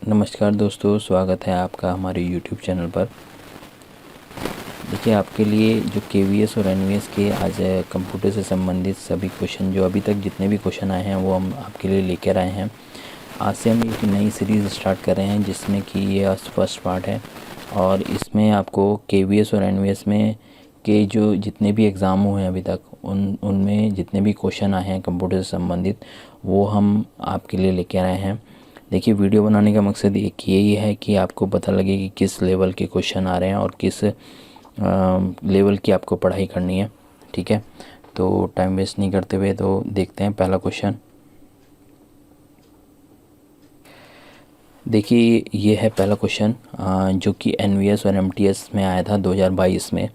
नमस्कार दोस्तों, स्वागत है आपका हमारे YouTube चैनल पर। देखिए, आपके लिए जो KVS और NVS के आज कंप्यूटर से संबंधित सभी क्वेश्चन, जो अभी तक जितने भी क्वेश्चन आए हैं वो हम आपके लिए लेकर आए हैं। आज से हम एक नई सीरीज़ स्टार्ट कर रहे हैं जिसमें कि ये आज फर्स्ट पार्ट है और इसमें आपको KVS और NVS में के जो जितने भी एग्ज़ाम हुए हैं अभी तक उनमें जितने भी क्वेश्चन आए हैं कंप्यूटर से संबंधित वो हम आपके लिए लेकर आए हैं। देखिए, वीडियो बनाने का मकसद एक यही है कि आपको पता लगे कि किस लेवल के क्वेश्चन आ रहे हैं और किस लेवल की आपको पढ़ाई करनी है। ठीक है, तो टाइम वेस्ट नहीं करते हुए तो देखते हैं पहला क्वेश्चन। देखिए, ये है पहला क्वेश्चन जो कि NVS और MTS में आया था 2022 में।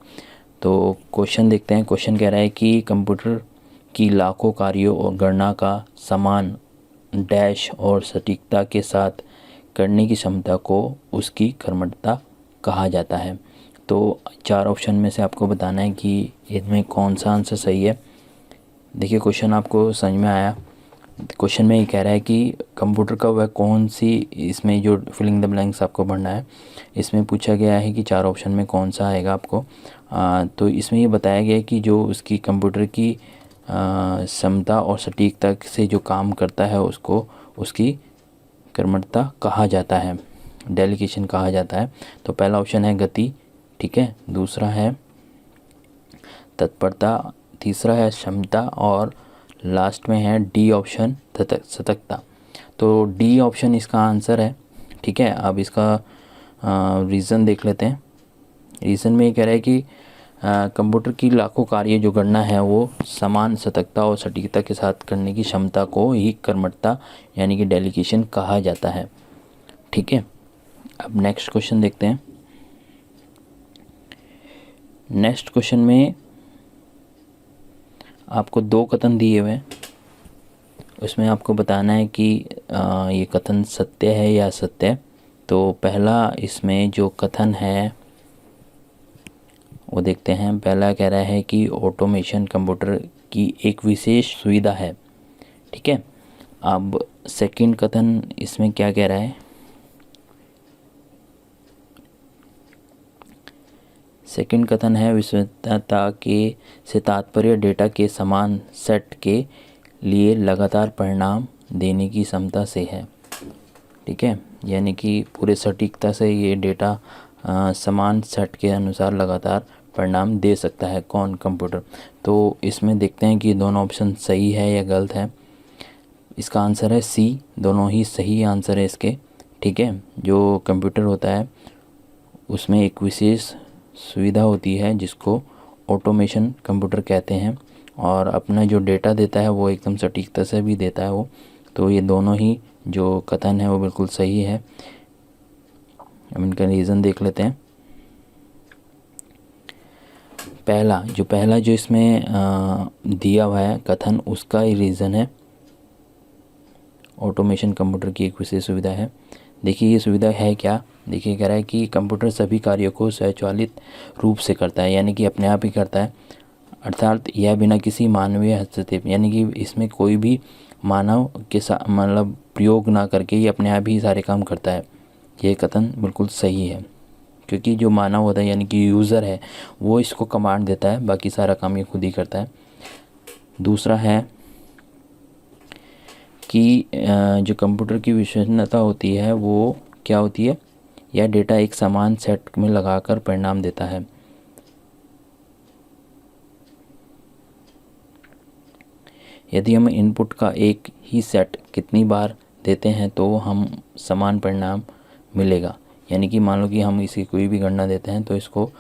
तो क्वेश्चन देखते हैं। क्वेश्चन कह रहा है कि कंप्यूटर की लाखों कार्यों और गणना का समान डैश और सटीकता के साथ करने की क्षमता को उसकी कर्मठता कहा जाता है। तो 4 ऑप्शन में से आपको बताना है कि इनमें कौन सा आंसर सही है। देखिए, क्वेश्चन आपको समझ में आया। क्वेश्चन में ये कह रहा है कि कंप्यूटर का वह कौन सी, इसमें जो फिलिंग द ब्लैंक्स आपको भरना है, इसमें पूछा गया है कि 4 ऑप्शन में कौन सा आएगा आपको। तो इसमें ये बताया गया है कि जो उसकी कंप्यूटर की क्षमता और सटीकता से जो काम करता है उसको उसकी कर्मठता कहा जाता है, डेलीगेशन कहा जाता है। तो पहला ऑप्शन है गति, ठीक है, दूसरा है तत्परता, तीसरा है क्षमता और लास्ट में है डी ऑप्शन सतर्कता। तो डी ऑप्शन इसका आंसर है। ठीक है, अब इसका रीज़न देख लेते हैं। रीज़न में ये कह रहा है कि कंप्यूटर की लाखों कार्य जो गणना है वो समान सतर्कता और सटीकता के साथ करने की क्षमता को ही कर्मठता यानी कि डेलीगेशन कहा जाता है। ठीक है, अब नेक्स्ट क्वेश्चन देखते हैं। नेक्स्ट क्वेश्चन में आपको 2 कथन दिए हुए हैं, उसमें आपको बताना है कि ये कथन सत्य है या असत्य है। तो पहला इसमें जो कथन है वो देखते हैं। पहला कह रहा है कि ऑटोमेशन कंप्यूटर की एक विशेष सुविधा है। ठीक है, अब सेकंड कथन इसमें क्या कह रहा है। सेकंड कथन है विश्वसनीयता के से तात्पर्य डेटा के समान सेट के लिए लगातार परिणाम देने की क्षमता से है। ठीक है, यानी कि पूरे सटीकता से ये डेटा समान सेट के अनुसार लगातार परिणाम दे सकता है। कौन? कंप्यूटर। तो इसमें देखते हैं कि दोनों ऑप्शन सही है या गलत है। इसका आंसर है सी, दोनों ही सही आंसर है इसके। ठीक है, जो कंप्यूटर होता है उसमें एक विशेष सुविधा होती है जिसको ऑटोमेशन कंप्यूटर कहते हैं और अपना जो डेटा देता है वो एकदम सटीकता से भी देता है वो। तो ये दोनों ही जो कथन है वो बिल्कुल सही है। अब इनका रीज़न देख लेते हैं। पहला जो इसमें दिया हुआ है कथन, उसका ही रीज़न है ऑटोमेशन कंप्यूटर की एक विशेष सुविधा है। देखिए, ये सुविधा है क्या। देखिए, कह रहा है कि कंप्यूटर सभी कार्यों को स्वचालित रूप से करता है, यानी कि अपने आप ही करता है, अर्थात यह बिना किसी मानवीय हस्तक्षेप, यानी कि इसमें कोई भी मानव के साथ मतलब प्रयोग ना करके ये अपने आप ही सारे काम करता है। ये कथन बिल्कुल सही है, क्योंकि जो मानव होता है यानी कि यूज़र है वो इसको कमांड देता है, बाकी सारा काम ये खुद ही करता है। दूसरा है कि जो कंप्यूटर की विश्वसनीयता होती है वो क्या होती है, यह डेटा एक समान सेट में लगाकर परिणाम देता है। यदि हम इनपुट का एक ही सेट कितनी बार देते हैं तो हम समान परिणाम मिलेगा। यानी कि मान लो कि हम इसी कोई भी गणना देते हैं तो इसको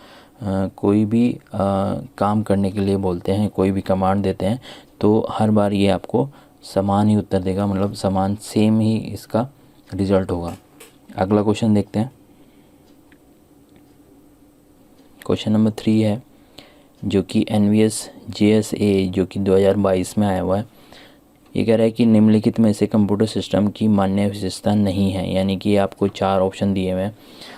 कोई भी काम करने के लिए बोलते हैं, कोई भी कमांड देते हैं तो हर बार ये आपको समान ही उत्तर देगा, मतलब समान सेम ही इसका रिजल्ट होगा। अगला क्वेश्चन देखते हैं। क्वेश्चन नंबर 3 है जो कि NVS JSA जो कि 2022 में आया हुआ है। ये कह रहा है कि निम्नलिखित में से कंप्यूटर सिस्टम की मान्य विशेषता नहीं है, यानी कि आपको 4 ऑप्शन दिए हुए हैं।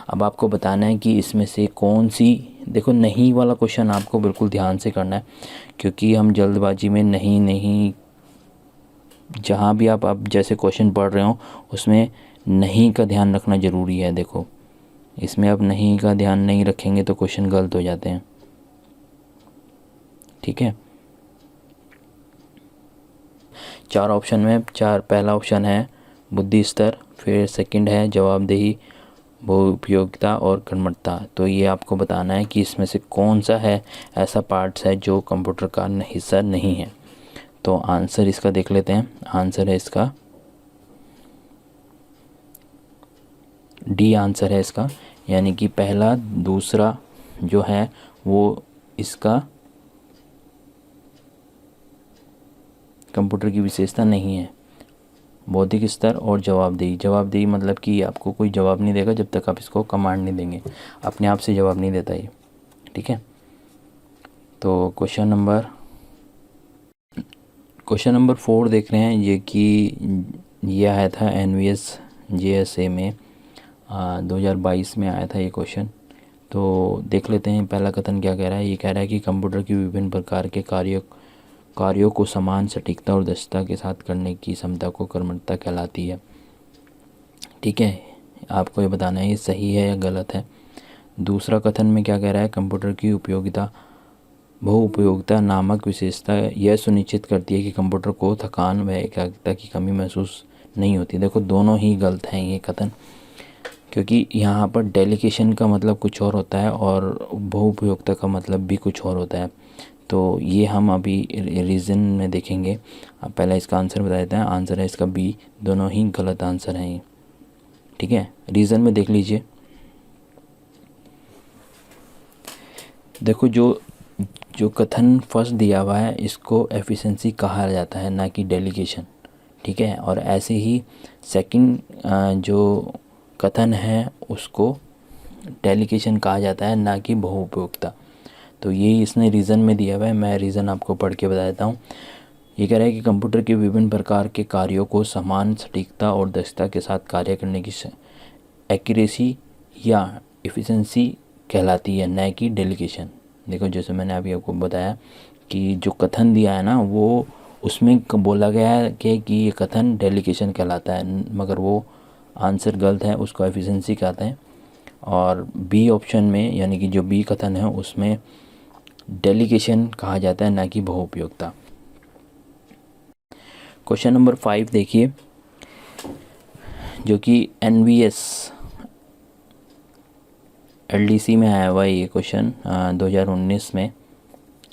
अब आपको बताना है कि इसमें से कौन सी। देखो, नहीं वाला क्वेश्चन आपको बिल्कुल ध्यान से करना है, क्योंकि हम जल्दबाजी में नहीं जहाँ भी आप जैसे क्वेश्चन पढ़ रहे हो उसमें नहीं का ध्यान रखना ज़रूरी है। देखो इसमें आप नहीं का ध्यान नहीं रखेंगे तो क्वेश्चन गलत हो जाते हैं, ठीक है। 4 ऑप्शन में पहला ऑप्शन है बुद्धि स्तर, फिर सेकंड है जवाबदेही, बहुउपयोगिता और कर्मठता। तो ये आपको बताना है कि इसमें से कौन सा है ऐसा पार्ट्स है जो कंप्यूटर का हिस्सा नहीं है। तो आंसर इसका देख लेते हैं। आंसर है इसका डी आंसर है इसका, यानी कि पहला दूसरा जो है वो इसका कंप्यूटर की विशेषता नहीं है। बौद्धिक स्तर और जवाबदेही मतलब कि आपको कोई जवाब नहीं देगा जब तक आप इसको कमांड नहीं देंगे, अपने आप से जवाब नहीं देता ये, ठीक है। तो क्वेश्चन नंबर 4 देख रहे हैं, ये कि ये आया था NVS JSA में 2022 में आया था ये क्वेश्चन। तो देख लेते हैं पहला कथन क्या कह रहा है। ये कह रहा है कि कंप्यूटर की विभिन्न प्रकार के कार्यों को समान सटीकता और दक्षता के साथ करने की क्षमता को कर्मठता कहलाती है, ठीक है। आपको ये बताना है ये सही है या गलत है। दूसरा कथन में क्या कह रहा है, कंप्यूटर की बहुउपयोगिता नामक विशेषता यह सुनिश्चित करती है कि कंप्यूटर को थकान व एकाग्रता की कमी महसूस नहीं होती। देखो दोनों ही गलत हैं ये कथन, क्योंकि यहाँ पर डेलीकेशन का मतलब कुछ और होता है और बहुउपयोगिता का मतलब भी कुछ और होता है। तो ये हम अभी रीज़न में देखेंगे। अब पहले इसका आंसर बता देते हैं। आंसर है इसका बी, दोनों ही गलत आंसर हैं ये, ठीक है। रीज़न में देख लीजिए। देखो जो कथन फर्स्ट दिया हुआ है इसको एफिशिएंसी कहा जाता है, ना कि डेलीगेशन, ठीक है। और ऐसे ही सेकंड जो कथन है उसको डेलीगेशन कहा जाता है, ना कि बहुउपयोगिता। तो ये इसने रीज़न में दिया हुआ है, मैं रीज़न आपको पढ़ के बता देता हूँ। ये कह रहा है कि कंप्यूटर के विभिन्न प्रकार के कार्यों को समान सटीकता और दक्षता के साथ कार्य करने की एक्यूरेसी या एफिशिएंसी कहलाती है, न कि डेलीगेशन। देखो जैसे मैंने अभी आपको बताया कि जो कथन दिया है ना वो उसमें बोला गया है कि ये कथन डेलीगेशन कहलाता है, मगर वो आंसर गलत है, उसको एफिशिएंसी कहते हैं। और बी ऑप्शन में यानी कि जो बी कथन है उसमें डेलीगेशन कहा जाता है, ना कि बहुउपयोगिता। क्वेश्चन नंबर 5 देखिए, जो कि NVS LDC में आया हुआ है ये क्वेश्चन 2019 में।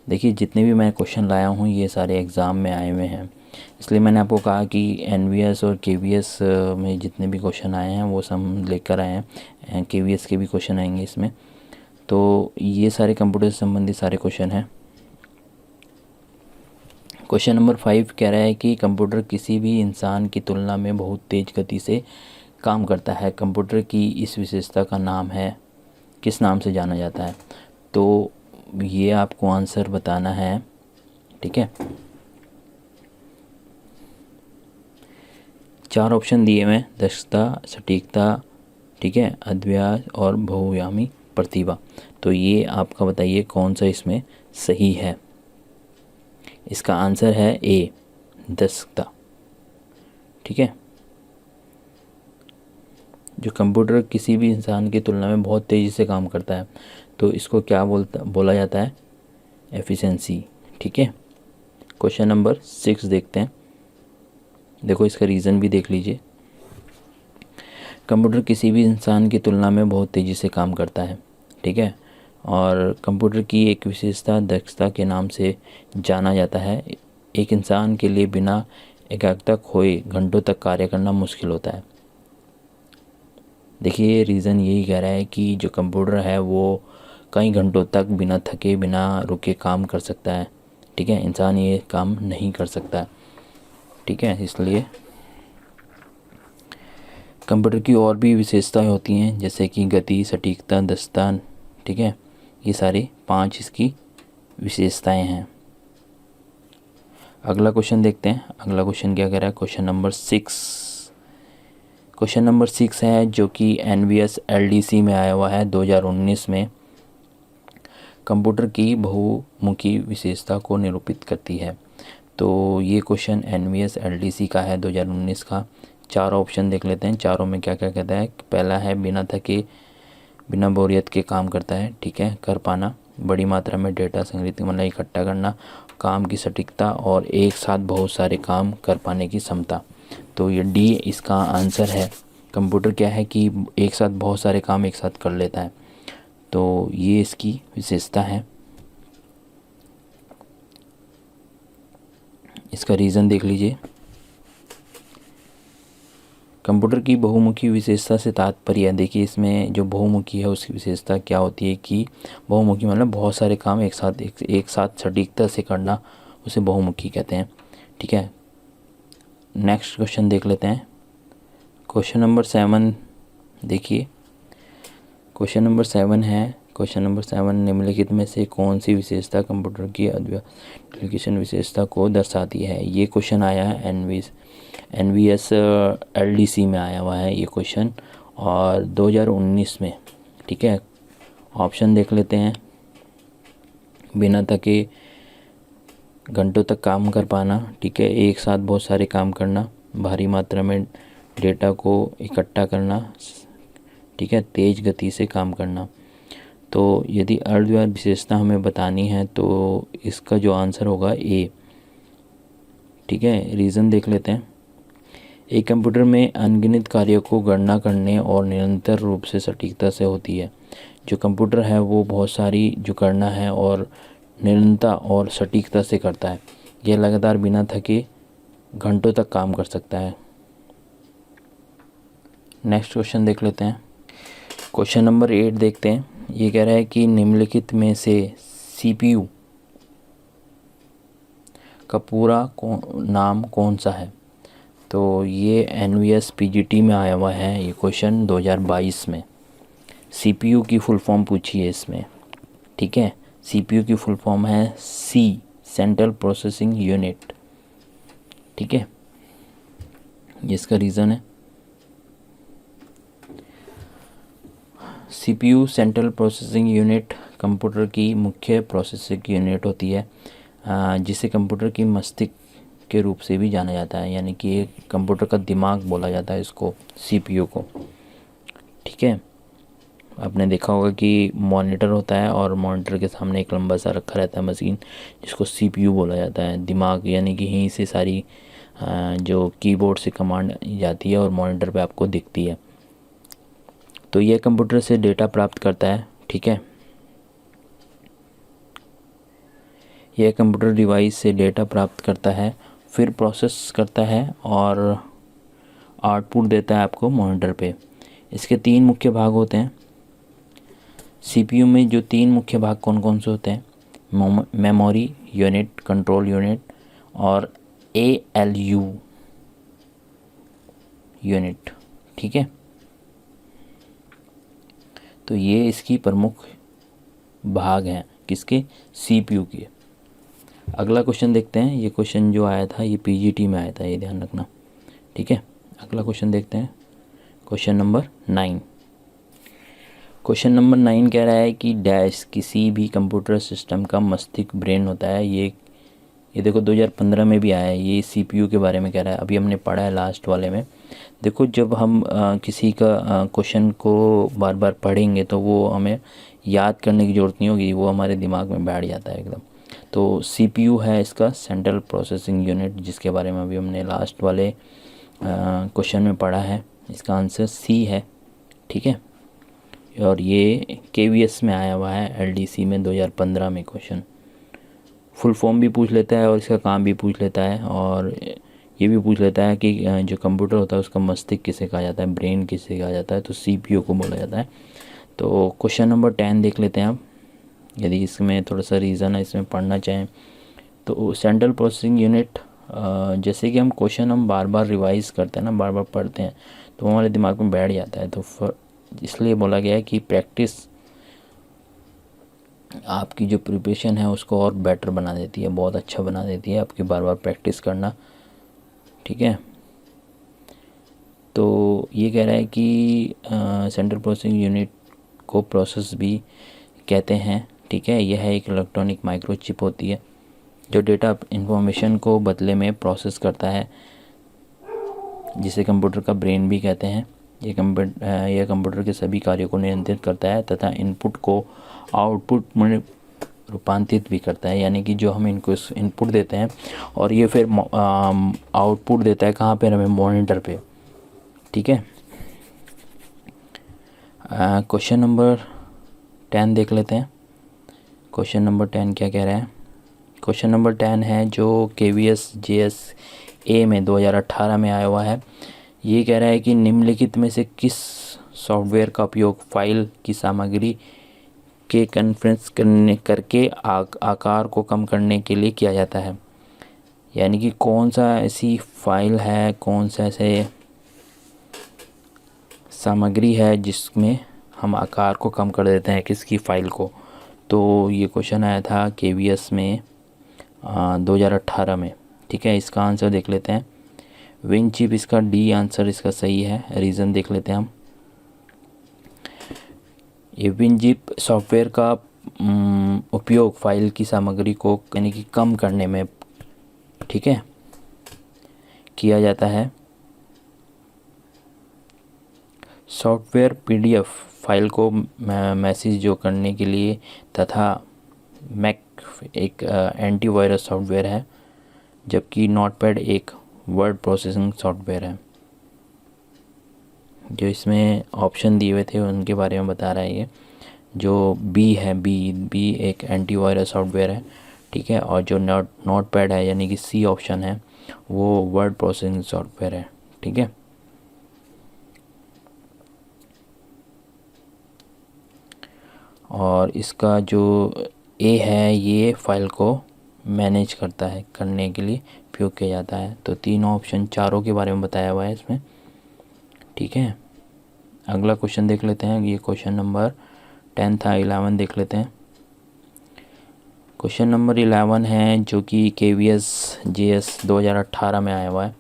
देखिए जितने भी मैं क्वेश्चन लाया हूँ ये सारे एग्ज़ाम में आए हुए हैं, इसलिए मैंने आपको कहा कि NVS और KVS में जितने भी क्वेश्चन आए हैं वो सब लेकर आए हैं। KVS के भी क्वेश्चन आएंगे इसमें। तो ये सारे कंप्यूटर से संबंधित सारे क्वेश्चन हैं। क्वेश्चन नंबर 5 कह रहा है कि कंप्यूटर किसी भी इंसान की तुलना में बहुत तेज़ गति से काम करता है। कंप्यूटर की इस विशेषता का नाम है, किस नाम से जाना जाता है। तो ये आपको आंसर बताना है, ठीक है। 4 ऑप्शन दिए हुए, दक्षता, सटीकता, ठीक है, अभ्यास और बहुआयामी प्रतिभा। तो ये आपका बताइए कौन सा इसमें सही है। इसका आंसर है ए, दक्षता, ठीक है। जो कंप्यूटर किसी भी इंसान की तुलना में बहुत तेज़ी से काम करता है तो इसको क्या बोला जाता है, एफिशिएंसी, ठीक है। क्वेश्चन नंबर 6 देखते हैं। देखो इसका रीज़न भी देख लीजिए। कंप्यूटर किसी भी इंसान की तुलना में बहुत तेज़ी से काम करता है, ठीक है। और कंप्यूटर की एक विशेषता दक्षता के नाम से जाना जाता है। एक इंसान के लिए बिना एकाग्रता खोए घंटों तक कार्य करना मुश्किल होता है। देखिए रीज़न यही कह रहा है कि जो कंप्यूटर है वो कई घंटों तक बिना थके बिना रुके काम कर सकता है, ठीक है। इंसान ये काम नहीं कर सकता, ठीक है। इसलिए कंप्यूटर की और भी विशेषताएं होती हैं जैसे कि गति, सटीकता, दक्षता, ठीक है। ये सारी 5 इसकी विशेषताएं हैं। अगला क्वेश्चन देखते हैं। अगला क्वेश्चन क्या कह रहा है, क्वेश्चन नंबर 6 है जो कि NVS LDC में आया हुआ है 2019 में। कंप्यूटर की बहुमुखी विशेषता को निरूपित करती है। तो ये क्वेश्चन NVS LDC का है 2019 का, चारों ऑप्शन देख लेते हैं, चारों में क्या क्या कहता है। पहला है बिना थके बिना बोरियत के काम करता है, ठीक है। कर पाना, बड़ी मात्रा में डेटा संग्रहित मतलब इकट्ठा करना, काम की सटीकता और एक साथ बहुत सारे काम कर पाने की क्षमता। तो ये डी इसका आंसर है। कंप्यूटर क्या है कि एक साथ बहुत सारे काम एक साथ कर लेता है, तो ये इसकी विशेषता है। इसका रीज़न देख लीजिए। कंप्यूटर की बहुमुखी विशेषता से तात्पर्य, देखिए इसमें जो बहुमुखी है उसकी विशेषता क्या होती है कि बहुमुखी मतलब बहुत सारे काम एक साथ सटीकता से करना, उसे बहुमुखी कहते हैं, ठीक है। नेक्स्ट क्वेश्चन देख लेते हैं। क्वेश्चन नंबर 7 देखिए, क्वेश्चन नंबर 7 है। क्वेश्चन नंबर 7, निम्नलिखित में से कौन सी विशेषता कंप्यूटर की एप्लीकेशन विशेषता को दर्शाती है। ये क्वेश्चन आया है NVS LDC में आया हुआ है ये क्वेश्चन, और 2019 में, ठीक है। ऑप्शन देख लेते हैं। बिना थके घंटों तक काम कर पाना, ठीक है। एक साथ बहुत सारे काम करना, भारी मात्रा में डेटा को इकट्ठा करना, ठीक है। तेज़ गति से काम करना। तो यदि अर्धव्याप्त विशेषता हमें बतानी है तो इसका जो आंसर होगा ए, ठीक है। रीज़न देख लेते हैं। एक कंप्यूटर में अनगिनत कार्यों को गणना करने और निरंतर रूप से सटीकता से होती है। जो कंप्यूटर है वो बहुत सारी जो गणना है और निरंतरता और सटीकता से करता है। यह लगातार बिना थके घंटों तक काम कर सकता है। नेक्स्ट क्वेश्चन देख लेते हैं। क्वेश्चन नंबर 8 देखते हैं। ये कह रहा है कि निम्नलिखित में से CPU का पूरा नाम कौन सा है। तो ये NVS PGT में आया हुआ है ये क्वेश्चन 2022 में। CPU की फुल फॉर्म पूछी है इसमें, ठीक है। CPU की फुल फॉर्म है सेंट्रल प्रोसेसिंग यूनिट, ठीक है। इसका रीज़न है CPU central processing unit computer की मुख्य प्रोसेसिंग यूनिट होती है, जिसे कंप्यूटर की मस्तिष्क के रूप से भी जाना जाता है, यानी कि एक कंप्यूटर का दिमाग बोला जाता है इसको, CPU को, ठीक है। आपने देखा होगा कि मॉनिटर होता है और मॉनिटर के सामने एक लंबा सा रखा रहता है मशीन, जिसको CPU बोला जाता है, दिमाग, यानी कि यहीं से सारी जो कीबोर्ड से कमांड जाती है और मॉनिटर पे आपको दिखती है। तो यह कंप्यूटर से डेटा प्राप्त करता है, ठीक है। यह कंप्यूटर डिवाइस से डेटा प्राप्त करता है, फिर प्रोसेस करता है और आउटपुट देता है आपको मॉनिटर पे। इसके 3 मुख्य भाग होते हैं। CPU में जो 3 मुख्य भाग कौन कौन से होते हैं, मेमोरी यूनिट, कंट्रोल यूनिट और ALU यूनिट, ठीक है। तो ये इसकी प्रमुख भाग हैं किसके, CPU के। अगला क्वेश्चन देखते हैं। ये क्वेश्चन जो आया था ये PGT में आया था, ये ध्यान रखना, ठीक है। अगला क्वेश्चन देखते हैं। Question number 9। क्वेश्चन नंबर 9 कह रहा है कि डैश किसी भी कंप्यूटर सिस्टम का मस्तिष्क ब्रेन होता है। ये देखो 2015 में भी आया है। ये CPU के बारे में कह रहा है, अभी हमने पढ़ा है लास्ट वाले में। देखो जब हम किसी का क्वेश्चन को बार बार पढ़ेंगे तो वो हमें याद करने की ज़रूरत नहीं होगी, वो हमारे दिमाग में बैठ जाता है एकदम। तो CPU है इसका सेंट्रल प्रोसेसिंग यूनिट, जिसके बारे में अभी हमने लास्ट वाले क्वेश्चन में पढ़ा है। इसका आंसर C है, ठीक है। और ये KVS में आया हुआ है, LDC में 2015 में क्वेश्चन। फुल फॉर्म भी पूछ लेता है और इसका काम भी पूछ लेता है, और ये भी पूछ लेता है कि जो कंप्यूटर होता है उसका मस्तिष्क किसे कहा जाता है, ब्रेन किसे कहा जाता है, तो CPU को बोला जाता है। तो क्वेश्चन नंबर 10 देख लेते हैं आप। यदि इसमें थोड़ा सा रीज़न है, इसमें पढ़ना चाहें तो सेंट्रल प्रोसेसिंग यूनिट, जैसे कि हम क्वेश्चन हम बार बार रिवाइज़ करते हैं ना, बार बार पढ़ते हैं तो हमारे दिमाग में बैठ जाता है। तो इसलिए बोला गया है कि प्रैक्टिस आपकी जो प्रिपरेशन है उसको और बेटर बना देती है, बहुत अच्छा बना देती है आपकी बार बार प्रैक्टिस करना, ठीक है। तो ये कह रहा है कि सेंट्रल प्रोसेसिंग यूनिट को प्रोसेस भी कहते हैं, ठीक है। यह एक इलेक्ट्रॉनिक माइक्रोचिप होती है जो डेटा इंफॉर्मेशन को बदले में प्रोसेस करता है जिसे कंप्यूटर का ब्रेन भी कहते हैं। यह कंप्यूटर के सभी कार्यों को नियंत्रित करता है तथा इनपुट को आउटपुट में रूपांतरित भी करता है, यानी कि जो हम इनको इनपुट देते हैं और ये फिर आउटपुट देता है कहाँ पे, हमें मॉनिटर पे। ठीक है, क्वेश्चन नंबर 10 देख लेते हैं। क्वेश्चन नंबर 10 क्या कह रहा है? क्वेश्चन नंबर 10 है जो KVS JSA में 2018 में आया हुआ है। ये कह रहा है कि निम्नलिखित में से किस सॉफ्टवेयर का उपयोग फाइल की सामग्री के कन्फ्रेंस करके आकार को कम करने के लिए किया जाता है। यानी कि कौन सा ऐसी फाइल है, कौन सा ऐसे सामग्री है जिसमें हम आकार को कम कर देते हैं किसकी फ़ाइल को। तो ये क्वेश्चन आया था KVS में 2018 में। ठीक है, इसका आंसर देख लेते हैं। विनचिप इसका डी आंसर इसका सही है। रीज़न देख लेते हैं हम। ये विनजिप सॉफ्टवेयर का उपयोग फाइल की सामग्री को यानी कि कम करने में, ठीक है, किया जाता है। सॉफ्टवेयर PDF फाइल को मैसेज जो करने के लिए तथा मैक एक एंटीवायरस सॉफ्टवेयर है, जबकि नोटपैड एक वर्ड प्रोसेसिंग सॉफ्टवेयर है। जो इसमें ऑप्शन दिए हुए थे उनके बारे में बता रहा है ये। जो बी है, बी एक एंटीवायरस सॉफ्टवेयर है, ठीक है, और जो नोटपैड है यानी कि सी ऑप्शन है वो वर्ड प्रोसेसिंग सॉफ्टवेयर है। ठीक है, और इसका जो ए है ये फाइल को मैनेज करता है, करने के लिए उपयोग किया जाता है। तो तीनों ऑप्शन चारों के बारे में बताया हुआ है इसमें। ठीक है, अगला क्वेश्चन देख लेते हैं। ये क्वेश्चन नंबर 10 था। 11 देख लेते हैं। क्वेश्चन नंबर 11 है जो कि KVS JS 2018 में आया हुआ है।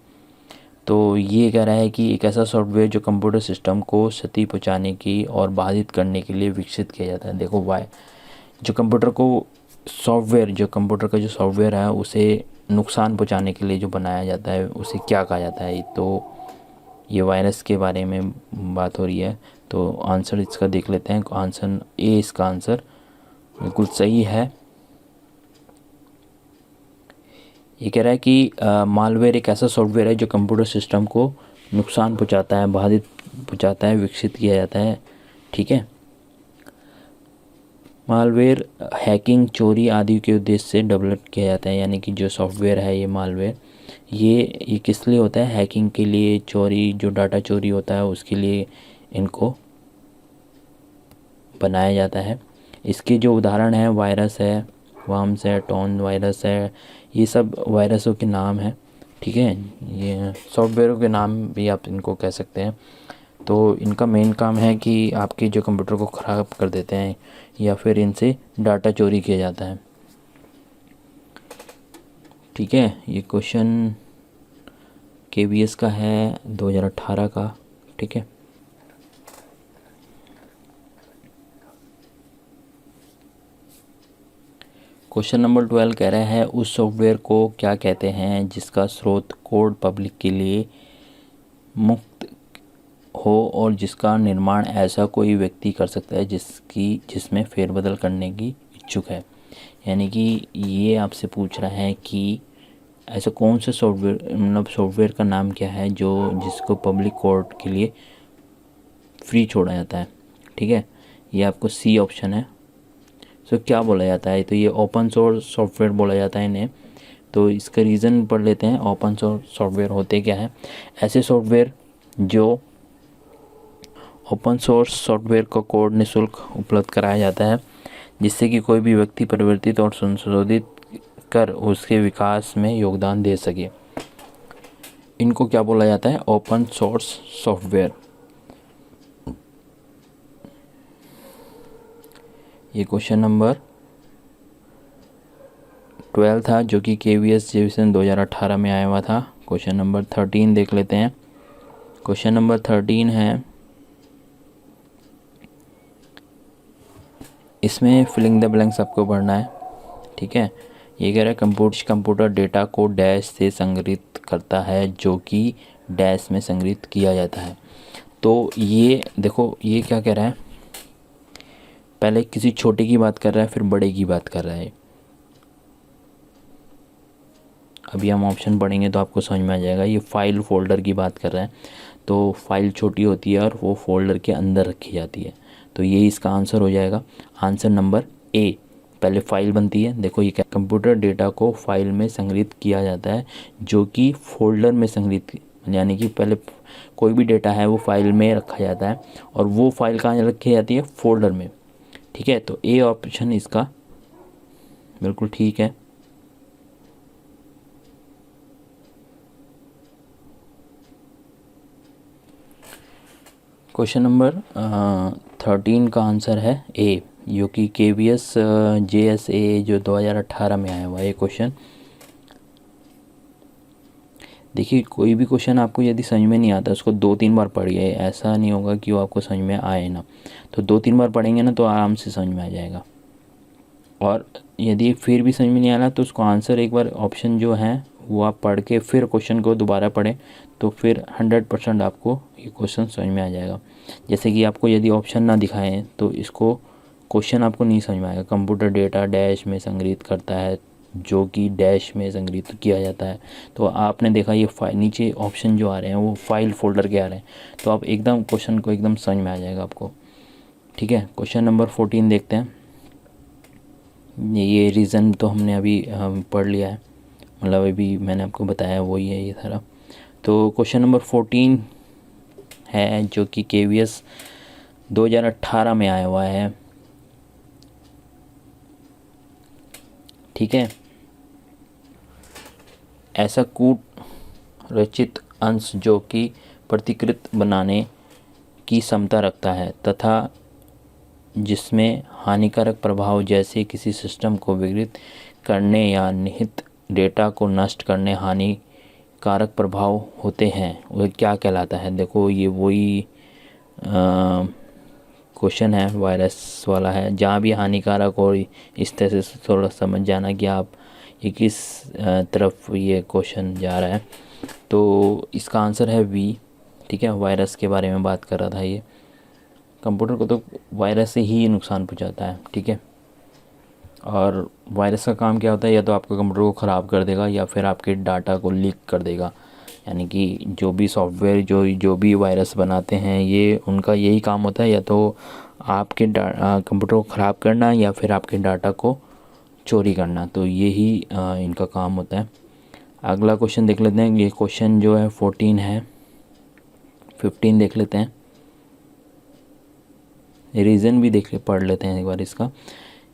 तो ये कह रहा है कि एक ऐसा सॉफ्टवेयर जो कंप्यूटर सिस्टम को क्षति पहुंचाने की और बाधित करने के लिए विकसित किया जाता है। देखो वाई जो कंप्यूटर का जो सॉफ्टवेयर है उसे नुकसान पहुंचाने के लिए जो बनाया जाता है उसे क्या कहा जाता है। तो ये वायरस के बारे में बात हो रही है। तो आंसर इसका देख लेते हैं। आंसर ए, इसका आंसर बिल्कुल सही है। ये कह रहा है कि मालवेयर एक ऐसा सॉफ्टवेयर है जो कंप्यूटर सिस्टम को नुकसान पहुंचाता है, बाधित पहुंचाता है, विकसित किया जाता है। ठीक है, मालवेयर हैकिंग, चोरी आदि के उद्देश्य से डेवलप किया जाता है। यानी कि जो सॉफ्टवेयर है ये मालवेयर ये किस लिए होता है? हैकिंग के लिए, चोरी जो डाटा चोरी होता है उसके लिए इनको बनाया जाता है। इसके जो उदाहरण है वायरस है, वर्म्स है, टॉन वायरस है, ये सब वायरसों के नाम हैं। ठीक है, ये सॉफ्टवेयरों के नाम भी आप इनको कह सकते हैं। तो इनका मेन काम है कि आपके जो कंप्यूटर को ख़राब कर देते हैं या फिर इनसे डाटा चोरी किया जाता है। ठीक है, ये क्वेश्चन KVS का है 2018 का। ठीक है, क्वेश्चन नंबर 12 कह रहा है उस सॉफ्टवेयर को क्या कहते हैं जिसका स्रोत कोड पब्लिक के लिए मुक्त हो और जिसका निर्माण ऐसा कोई व्यक्ति कर सकता है जिसमें फेरबदल करने की इच्छुक है। यानी कि ये आपसे पूछ रहा है कि ऐसा कौन सा सॉफ्टवेयर, मतलब सॉफ्टवेयर का नाम क्या है जिसको पब्लिक कोड के लिए फ्री छोड़ा जाता है। ठीक है, ये आपको सी ऑप्शन है। सो क्या बोला जाता है? तो ये ओपन सोर्स सॉफ्टवेयर बोला जाता है इन्हें। तो इसका रीज़न पढ़ लेते हैं। ओपन सोर्स सॉफ्टवेयर होते क्या है? ऐसे सॉफ्टवेयर जो ओपन सोर्स सॉफ्टवेयर का कोड निःशुल्क उपलब्ध कराया जाता है जिससे कि कोई भी व्यक्ति परिवर्तित और संशोधित कर उसके विकास में योगदान दे सके। इनको क्या बोला जाता है? Open source software. ये क्वेश्चन नंबर 12 था जो कि KVS JS 2018 में आया हुआ था। क्वेश्चन नंबर 13 देख लेते हैं। क्वेश्चन नंबर 13 है, इसमें फिलिंग द ब्लैंक्स आपको पढ़ना है। ठीक है, ये कह रहा है कंप्यूटर डेटा को डैश से संग्रहित करता है जो कि डैश में संग्रहित किया जाता है। तो ये देखो ये क्या कह रहा है, पहले किसी छोटे की बात कर रहा है फिर बड़े की बात कर रहा है। अभी हम ऑप्शन पढ़ेंगे तो आपको समझ में आ जाएगा। ये फाइल फोल्डर की बात कर रहा है, तो फाइल छोटी होती है और वो फोल्डर के अंदर रखी जाती है। तो ये इसका आंसर हो जाएगा। आंसर नंबर ए, पहले फाइल बनती है। देखो ये क्या, कंप्यूटर डेटा को फाइल में संग्रहित किया जाता है जो कि फोल्डर में संग्रहित, यानी कि पहले कोई भी डेटा है वो फाइल में रखा जाता है और वो फाइल कहाँ रखी जाती है, फोल्डर में। ठीक है, तो ए ऑप्शन इसका बिल्कुल ठीक है। क्वेश्चन नंबर 13 का आंसर है ए, जो कि KVS JSA जो 2018 में आया हुआ है ये क्वेश्चन। देखिए कोई भी क्वेश्चन आपको यदि समझ में नहीं आता उसको 2-3 बार पढ़िए, ऐसा नहीं होगा कि वो आपको समझ में आए ना। तो 2-3 बार पढ़ेंगे ना तो आराम से समझ में आ जाएगा। और यदि फिर भी समझ में नहीं आना तो उसको आंसर एक बार ऑप्शन जो है वो आप पढ़ के फिर क्वेश्चन को दोबारा पढ़ें, तो फिर 100% आपको ये क्वेश्चन समझ में आ जाएगा। जैसे कि आपको यदि ऑप्शन ना दिखाएं तो इसको क्वेश्चन आपको नहीं समझ में आएगा। कंप्यूटर डेटा डैश में संग्रहित करता है जो कि डैश में संग्रहित किया जाता है। तो आपने देखा ये नीचे ऑप्शन जो आ रहे हैं वो फाइल फोल्डर के आ रहे हैं, तो आप एकदम क्वेश्चन को एकदम समझ में आ जाएगा आपको। ठीक है, क्वेश्चन नंबर 14 देखते हैं। ये रीज़न तो हमने अभी पढ़ लिया है, मतलब अभी मैंने आपको बताया वही है ये सारा। तो क्वेश्चन नंबर 14 है जो कि KVS 2018 में आया हुआ है। ठीक है, ऐसा कूट रचित अंश जो कि प्रतिकृत बनाने की क्षमता रखता है तथा जिसमें हानिकारक प्रभाव जैसे किसी सिस्टम को विकृत करने या निहित डेटा को नष्ट करने हानिकारक प्रभाव होते हैं, वह क्या कहलाता है। देखो ये वही क्वेश्चन है, वायरस वाला है, जहाँ भी हानिकारक और इस तरह से थोड़ा समझ जाना कि आप ये किस तरफ ये क्वेश्चन जा रहा है। तो इसका आंसर है बी। ठीक है, वायरस के बारे में बात कर रहा था ये। कंप्यूटर को तो वायरस से ही नुकसान पहुंचाता है। ठीक है, और वायरस का काम क्या होता है, या तो आपके कंप्यूटर को ख़राब कर देगा या फिर आपके डाटा को लीक कर देगा। यानी कि जो भी सॉफ्टवेयर जो भी वायरस बनाते हैं ये उनका यही काम होता है, या तो आपके कंप्यूटर को ख़राब करना या फिर आपके डाटा को चोरी करना। तो यही इनका काम होता है। अगला क्वेश्चन देख लेते हैं। ये क्वेश्चन जो है 14 है, 15 देख लेते हैं। रीज़न भी पढ़ लेते हैं एक बार इसका।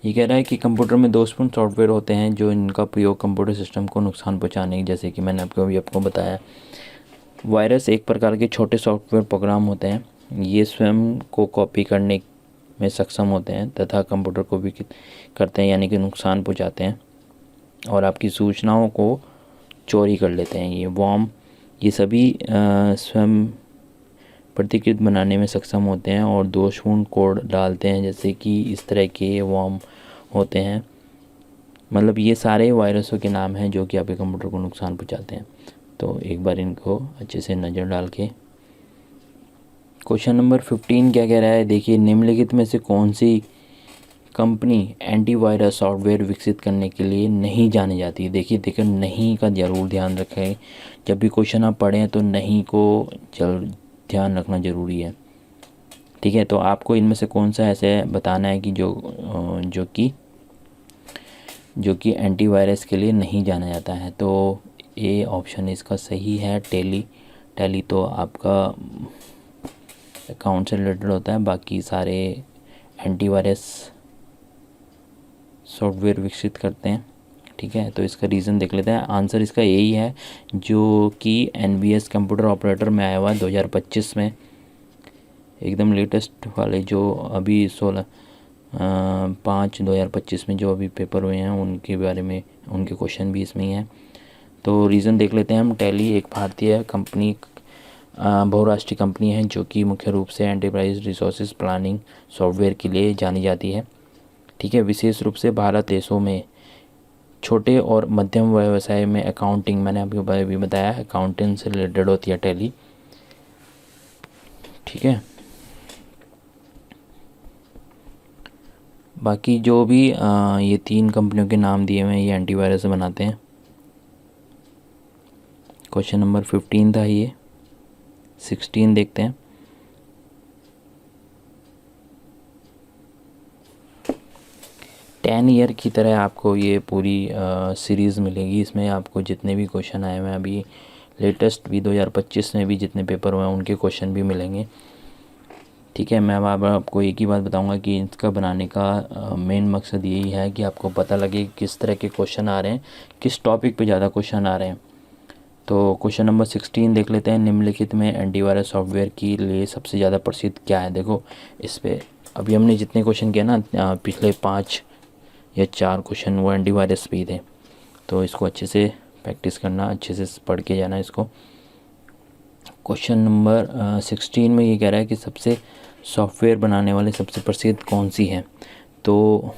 ये कह रहा है कि कंप्यूटर में दोषपूर्ण सॉफ्टवेयर होते हैं जो इनका प्रयोग कंप्यूटर सिस्टम को नुकसान पहुंचाने की, जैसे कि मैंने आपको बताया। वायरस एक प्रकार के छोटे सॉफ्टवेयर प्रोग्राम होते हैं, ये स्वयं को कॉपी करने में सक्षम होते हैं तथा कंप्यूटर को भी करते हैं, यानी कि नुकसान पहुंचाते हैं और आपकी सूचनाओं को चोरी कर लेते हैं। ये वॉर्म ये सभी स्वयं प्रतिकृत बनाने में सक्षम होते हैं और दोषपूर्ण कोड डालते हैं, जैसे कि इस तरह के वॉर्म होते हैं। मतलब ये सारे वायरसों के नाम हैं जो कि आपके कंप्यूटर को नुकसान पहुंचाते हैं। तो एक बार इनको अच्छे से नज़र डाल के। क्वेश्चन नंबर 15 क्या कह रहा है, देखिए निम्नलिखित में से कौन सी कंपनी एंटीवायरस सॉफ्टवेयर विकसित करने के लिए नहीं जानी जाती है। देखिए नहीं का ज़रूर ध्यान रखें, जब भी क्वेश्चन आप पढ़ें तो नहीं को ध्यान रखना ज़रूरी है। ठीक है, तो आपको इनमें से कौन सा ऐसे बताना है कि जो कि एंटीवायरस के लिए नहीं जाना जाता है। तो ए ऑप्शन इसका सही है। टैली तो आपका अकाउंट से रिलेटेड होता है, बाकी सारे एंटीवायरस सॉफ्टवेयर विकसित करते हैं। ठीक है, तो इसका रीज़न देख लेते हैं। आंसर इसका यही है जो कि NVS कंप्यूटर ऑपरेटर में आया हुआ है 2025 में, एकदम लेटेस्ट वाले जो अभी 16/5/2025 में जो अभी पेपर हुए हैं उनके बारे में, उनके क्वेश्चन भी इसमें ही हैं। तो रीज़न देख लेते हैं हम। टैली एक भारतीय कंपनी बहुराष्ट्रीय कंपनी है जो कि मुख्य रूप से एंटरप्राइज रिसोर्सेज प्लानिंग सॉफ्टवेयर के लिए जानी जाती है। ठीक है, विशेष रूप से भारत देशों में छोटे और मध्यम व्यवसाय में अकाउंटिंग, मैंने आपको अभी बताया अकाउंटिंग से रिलेटेड होती है टैली, ठीक है। बाकी जो भी ये 3 कंपनियों के नाम दिए हुए हैं ये एंटीवायरस बनाते हैं। क्वेश्चन नंबर 15 था ये। 16 देखते हैं। 10 ईयर की तरह आपको ये पूरी सीरीज़ मिलेगी। इसमें आपको जितने भी क्वेश्चन आए हुए हैं अभी लेटेस्ट भी 2025 में भी जितने पेपर हुए हैं उनके क्वेश्चन भी मिलेंगे, ठीक है। मैं अब आपको एक ही बात बताऊंगा कि इसका बनाने का मेन मकसद यही है कि आपको पता लगे किस तरह के क्वेश्चन आ रहे हैं, किस टॉपिक पे ज़्यादा क्वेश्चन आ रहे हैं। तो क्वेश्चन नंबर 16 देख लेते हैं। निम्नलिखित में एंटीवायरस सॉफ्टवेयर के लिए सबसे ज़्यादा प्रसिद्ध क्या है। देखो इस पर अभी हमने जितने क्वेश्चन किए ना पिछले 5 या 4 क्वेश्चन वो एंटीवायरस पे ही थे, तो इसको अच्छे से प्रैक्टिस करना, अच्छे से पढ़ के जाना इसको। क्वेश्चन नंबर 16 में ये कह रहा है कि सबसे सॉफ्टवेयर बनाने वाले सबसे प्रसिद्ध कौन सी है। तो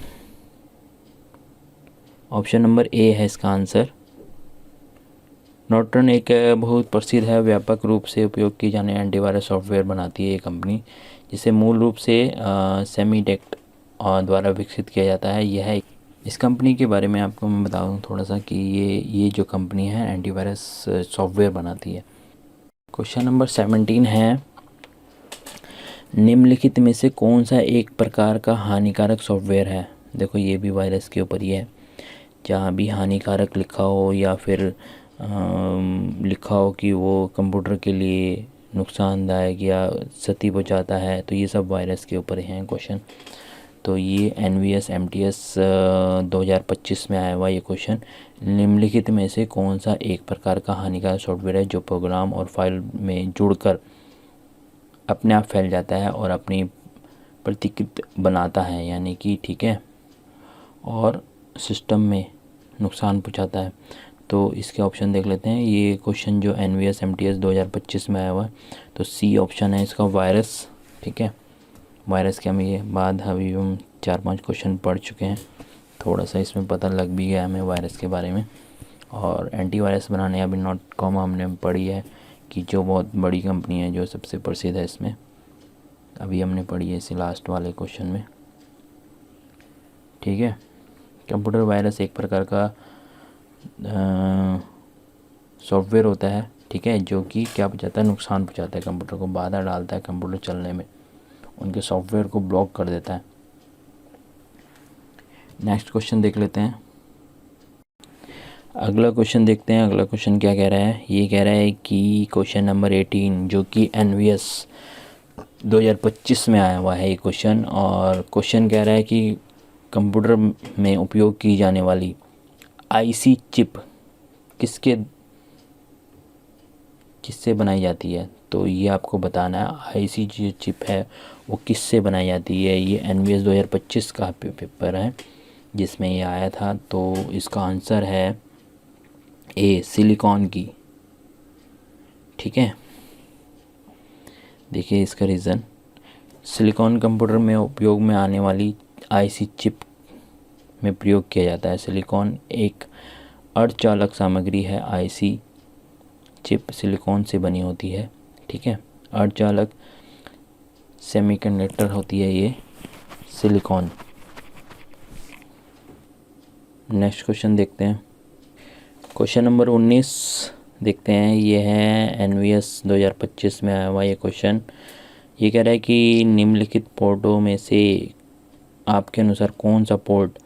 ऑप्शन नंबर ए है इसका आंसर। नॉर्टन एक बहुत प्रसिद्ध है, व्यापक रूप से उपयोग की जाने एंटीवायरस सॉफ्टवेयर बनाती है ये कंपनी, जिसे मूल रूप से सेमीटेक द्वारा विकसित किया जाता है। यह इस कंपनी के बारे में आपको मैं बता दूं थोड़ा सा कि ये जो कंपनी है एंटीवायरस सॉफ्टवेयर बनाती है। क्वेश्चन नंबर 17 है। निम्नलिखित में से कौन सा एक प्रकार का हानिकारक सॉफ्टवेयर है। देखो ये भी वायरस के ऊपर ही है। जहाँ भी हानिकारक लिखा हो या फिर लिखा हो कि वो कंप्यूटर के लिए नुकसानदायक या क्षति पहुँचाता है, तो ये सब वायरस के ऊपर हैं क्वेश्चन। तो ये NVS MTS 2025 में आया हुआ ये क्वेश्चन। निम्नलिखित में से कौन सा एक प्रकार का हानिकारक सॉफ्टवेयर है जो प्रोग्राम और फाइल में जुड़कर अपने आप फैल जाता है और अपनी प्रतिकृति बनाता है, यानी कि ठीक है, और सिस्टम में नुकसान पहुंचाता है। तो इसके ऑप्शन देख लेते हैं। ये क्वेश्चन जो NVS MTS 2025 में आया हुआ है, तो सी ऑप्शन है इसका, वायरस, ठीक है। वायरस के हम ये बाद अभी हम 4-5 क्वेश्चन पढ़ चुके हैं, थोड़ा सा इसमें पता लग भी गया हमें वायरस के बारे में। और एंटीवायरस बनाने अभी .com हमने पढ़ी है कि जो बहुत बड़ी कंपनी है जो सबसे प्रसिद्ध है इसमें, अभी हमने पढ़ी है इसी लास्ट वाले क्वेश्चन में, ठीक है। कंप्यूटर वायरस एक प्रकार का सॉफ्टवेयर होता है, ठीक है, जो कि क्या पहुँचाता है, नुकसान पहुँचाता है कंप्यूटर को, बाधा डालता है कंप्यूटर चलने में, उनके सॉफ्टवेयर को ब्लॉक कर देता है। नेक्स्ट क्वेश्चन देख लेते हैं। अगला क्वेश्चन देखते हैं। अगला क्वेश्चन क्या कह रहा है। ये कह रहा है कि क्वेश्चन नंबर 18 जो कि NVS 2025 में आया हुआ है ये क्वेश्चन, और क्वेश्चन कह रहा है कि कंप्यूटर में उपयोग की जाने वाली IC चिप किससे बनाई जाती है। तो ये आपको बताना है IC जो चिप है वो किससे बनाई जाती है। ये NVS 2025 का पेपर है जिसमें ये आया था। तो इसका आंसर है ए, सिलिकॉन की, ठीक है। देखिए इसका रीज़न, सिलिकॉन कंप्यूटर में उपयोग में आने वाली IC चिप में प्रयोग किया जाता है। सिलिकॉन एक अर्धचालक सामग्री है। IC चिप सिलिकॉन से बनी होती है, ठीक है। अर्धचालक सेमीकंडक्टर होती है ये सिलिकॉन। नेक्स्ट क्वेश्चन देखते हैं। क्वेश्चन नंबर 19 देखते हैं। ये है NVS 2025 में आया हुआ ये क्वेश्चन। ये कह रहा है कि निम्नलिखित पोर्टों में से आपके अनुसार कौन सा पोर्ट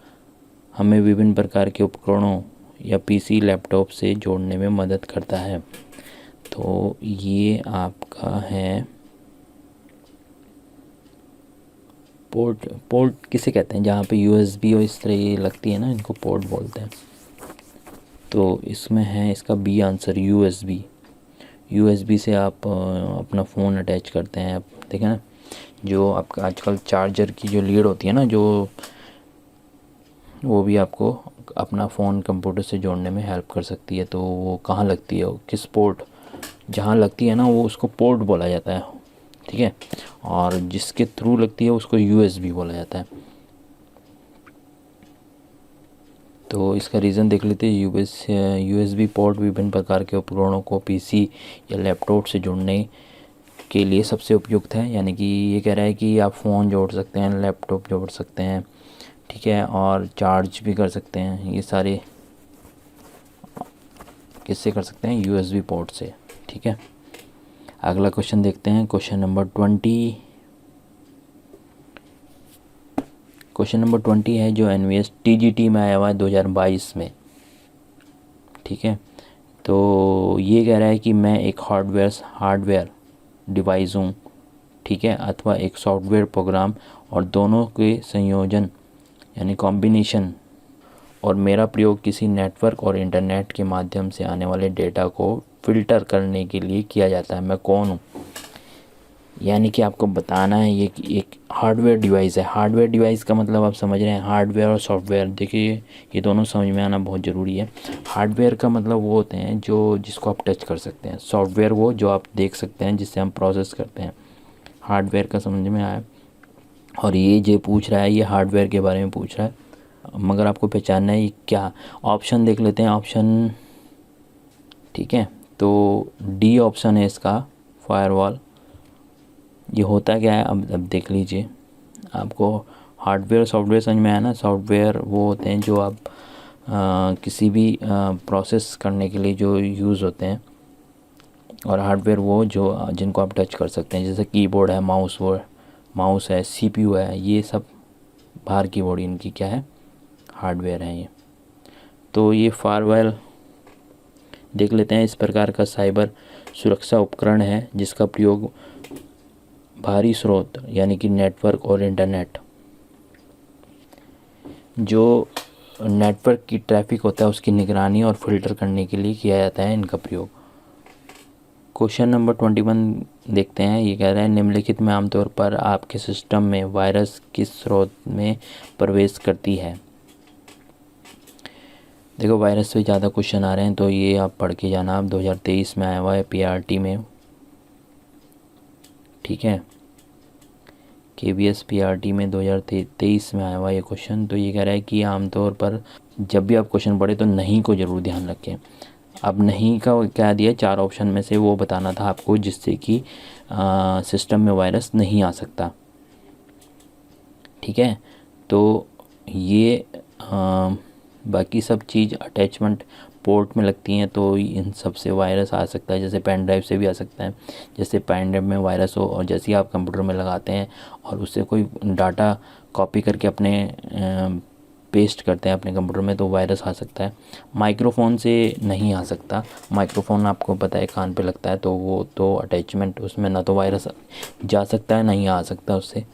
हमें विभिन्न प्रकार के उपकरणों या PC लैपटॉप से जोड़ने में मदद करता है। तो ये आपका है पोर्ट किसे कहते हैं, जहाँ पे USB और इस तरह ये लगती है ना, इनको पोर्ट बोलते हैं। तो इसमें है इसका बी आंसर, USB से आप अपना फ़ोन अटैच करते हैं। आप देखें ना, जो आपका आजकल चार्जर की जो लीड होती है ना, जो वो भी आपको अपना फ़ोन कंप्यूटर से जोड़ने में हेल्प कर सकती है। तो वो कहाँ लगती है, किस पोर्ट, जहाँ लगती है ना वो उसको पोर्ट बोला जाता है, ठीक है। और जिसके थ्रू लगती है उसको USB बोला जाता है। तो इसका रीज़न देख लेते हैं। USB पोर्ट विभिन्न प्रकार के उपकरणों को PC या लैपटॉप से जुड़ने के लिए सबसे उपयुक्त है। यानी कि ये कह रहा है कि आप फ़ोन जोड़ सकते हैं, लैपटॉप जोड़ सकते हैं, ठीक है, और चार्ज भी कर सकते हैं। ये सारे किससे कर सकते हैं? USB पोर्ट से, ठीक है। अगला क्वेश्चन देखते हैं, क्वेश्चन नंबर 20। क्वेश्चन नंबर 20 है जो NVS TGT में आया हुआ है 2022 में, ठीक है। तो ये कह रहा है कि मैं एक हार्डवेयर डिवाइस हूँ, ठीक है, अथवा एक सॉफ्टवेयर प्रोग्राम और दोनों के संयोजन यानी कॉम्बिनेशन, और मेरा प्रयोग किसी नेटवर्क और इंटरनेट के माध्यम से आने वाले डेटा को फ़िल्टर करने के लिए किया जाता है। मैं कौन हूँ? यानी कि आपको बताना है ये कि एक हार्डवेयर डिवाइस है। हार्डवेयर डिवाइस का मतलब आप समझ रहे हैं, हार्डवेयर और सॉफ्टवेयर। देखिए ये दोनों समझ में आना बहुत ज़रूरी है। हार्डवेयर का मतलब वो होते हैं जो जिसको आप टच कर सकते हैं, सॉफ्टवेयर वो जो आप देख सकते हैं, जिससे हम प्रोसेस करते हैं। हार्डवेयर का समझ में आया। और ये जो पूछ रहा है ये हार्डवेयर के बारे में पूछ रहा है, मगर आपको पहचानना है क्या। ऑप्शन देख लेते हैं, ऑप्शन, ठीक है। तो डी ऑप्शन है इसका, फायरवॉल। ये होता क्या है अब देख लीजिए। आपको हार्डवेयर सॉफ्टवेयर समझ में आया ना। सॉफ्टवेयर वो होते हैं जो आप किसी भी प्रोसेस करने के लिए जो यूज़ होते हैं, और हार्डवेयर वो जो जिनको आप टच कर सकते हैं, जैसे कीबोर्ड है, माउस है, CPU है, ये सब बाहर की बॉडी इनकी क्या है? हार्डवेयर है ये। तो ये फायरवॉल देख लेते हैं। इस प्रकार का साइबर सुरक्षा उपकरण है जिसका प्रयोग बाहरी स्रोत यानी कि नेटवर्क और इंटरनेट, जो नेटवर्क की ट्रैफिक होता है उसकी निगरानी और फिल्टर करने के लिए किया जाता है इनका प्रयोग। क्वेश्चन नंबर 21 देखते हैं। ये कह रहा है निम्नलिखित में आमतौर पर आपके सिस्टम में वायरस किस स्रोत में प्रवेश करती है? देखो वायरस से ज़्यादा क्वेश्चन आ रहे हैं तो ये आप पढ़ के जाना। आप 2023 में आया हुआ है PRT में, ठीक है, KBS PRT में 2023 में आया हुआ ये क्वेश्चन। तो ये कह रहा है कि आमतौर पर जब भी आप क्वेश्चन पढ़े तो नहीं को ज़रूर ध्यान रखें। अब नहीं का क्या दिया? 4 ऑप्शन में से वो बताना था आपको जिससे कि सिस्टम में वायरस नहीं आ सकता, ठीक है। तो ये बाकी सब चीज़ अटैचमेंट पोर्ट में लगती हैं तो इन सब से वायरस आ सकता है। जैसे पेन ड्राइव से भी आ सकता है। जैसे पेन ड्राइव में वायरस हो और जैसे ही आप कंप्यूटर में लगाते हैं और उससे कोई डाटा कॉपी करके अपने पेस्ट करते हैं अपने कंप्यूटर में तो वायरस आ सकता है। माइक्रोफोन से नहीं आ सकता। माइक्रोफोन आपको पता है कान पे लगता है तो वो तो अटैचमेंट उसमें ना तो वायरस जा सकता है, नहीं आ सकता उससे,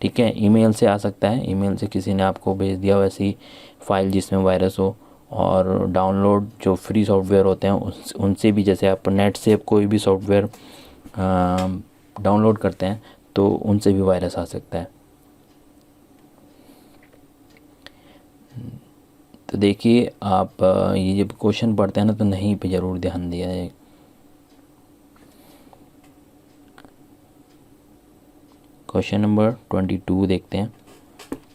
ठीक है। ईमेल से आ सकता है। ईमेल से किसी ने आपको भेज दिया वैसी फ़ाइल जिसमें वायरस हो। और डाउनलोड जो फ्री सॉफ्टवेयर होते हैं उनसे भी, जैसे आप नेट से कोई भी सॉफ्टवेयर डाउनलोड करते हैं तो उनसे भी वायरस आ सकता है। तो देखिए आप ये जब क्वेश्चन पढ़ते हैं ना तो नहीं पे ज़रूर ध्यान दिया है। क्वेश्चन नंबर 22 देखते हैं।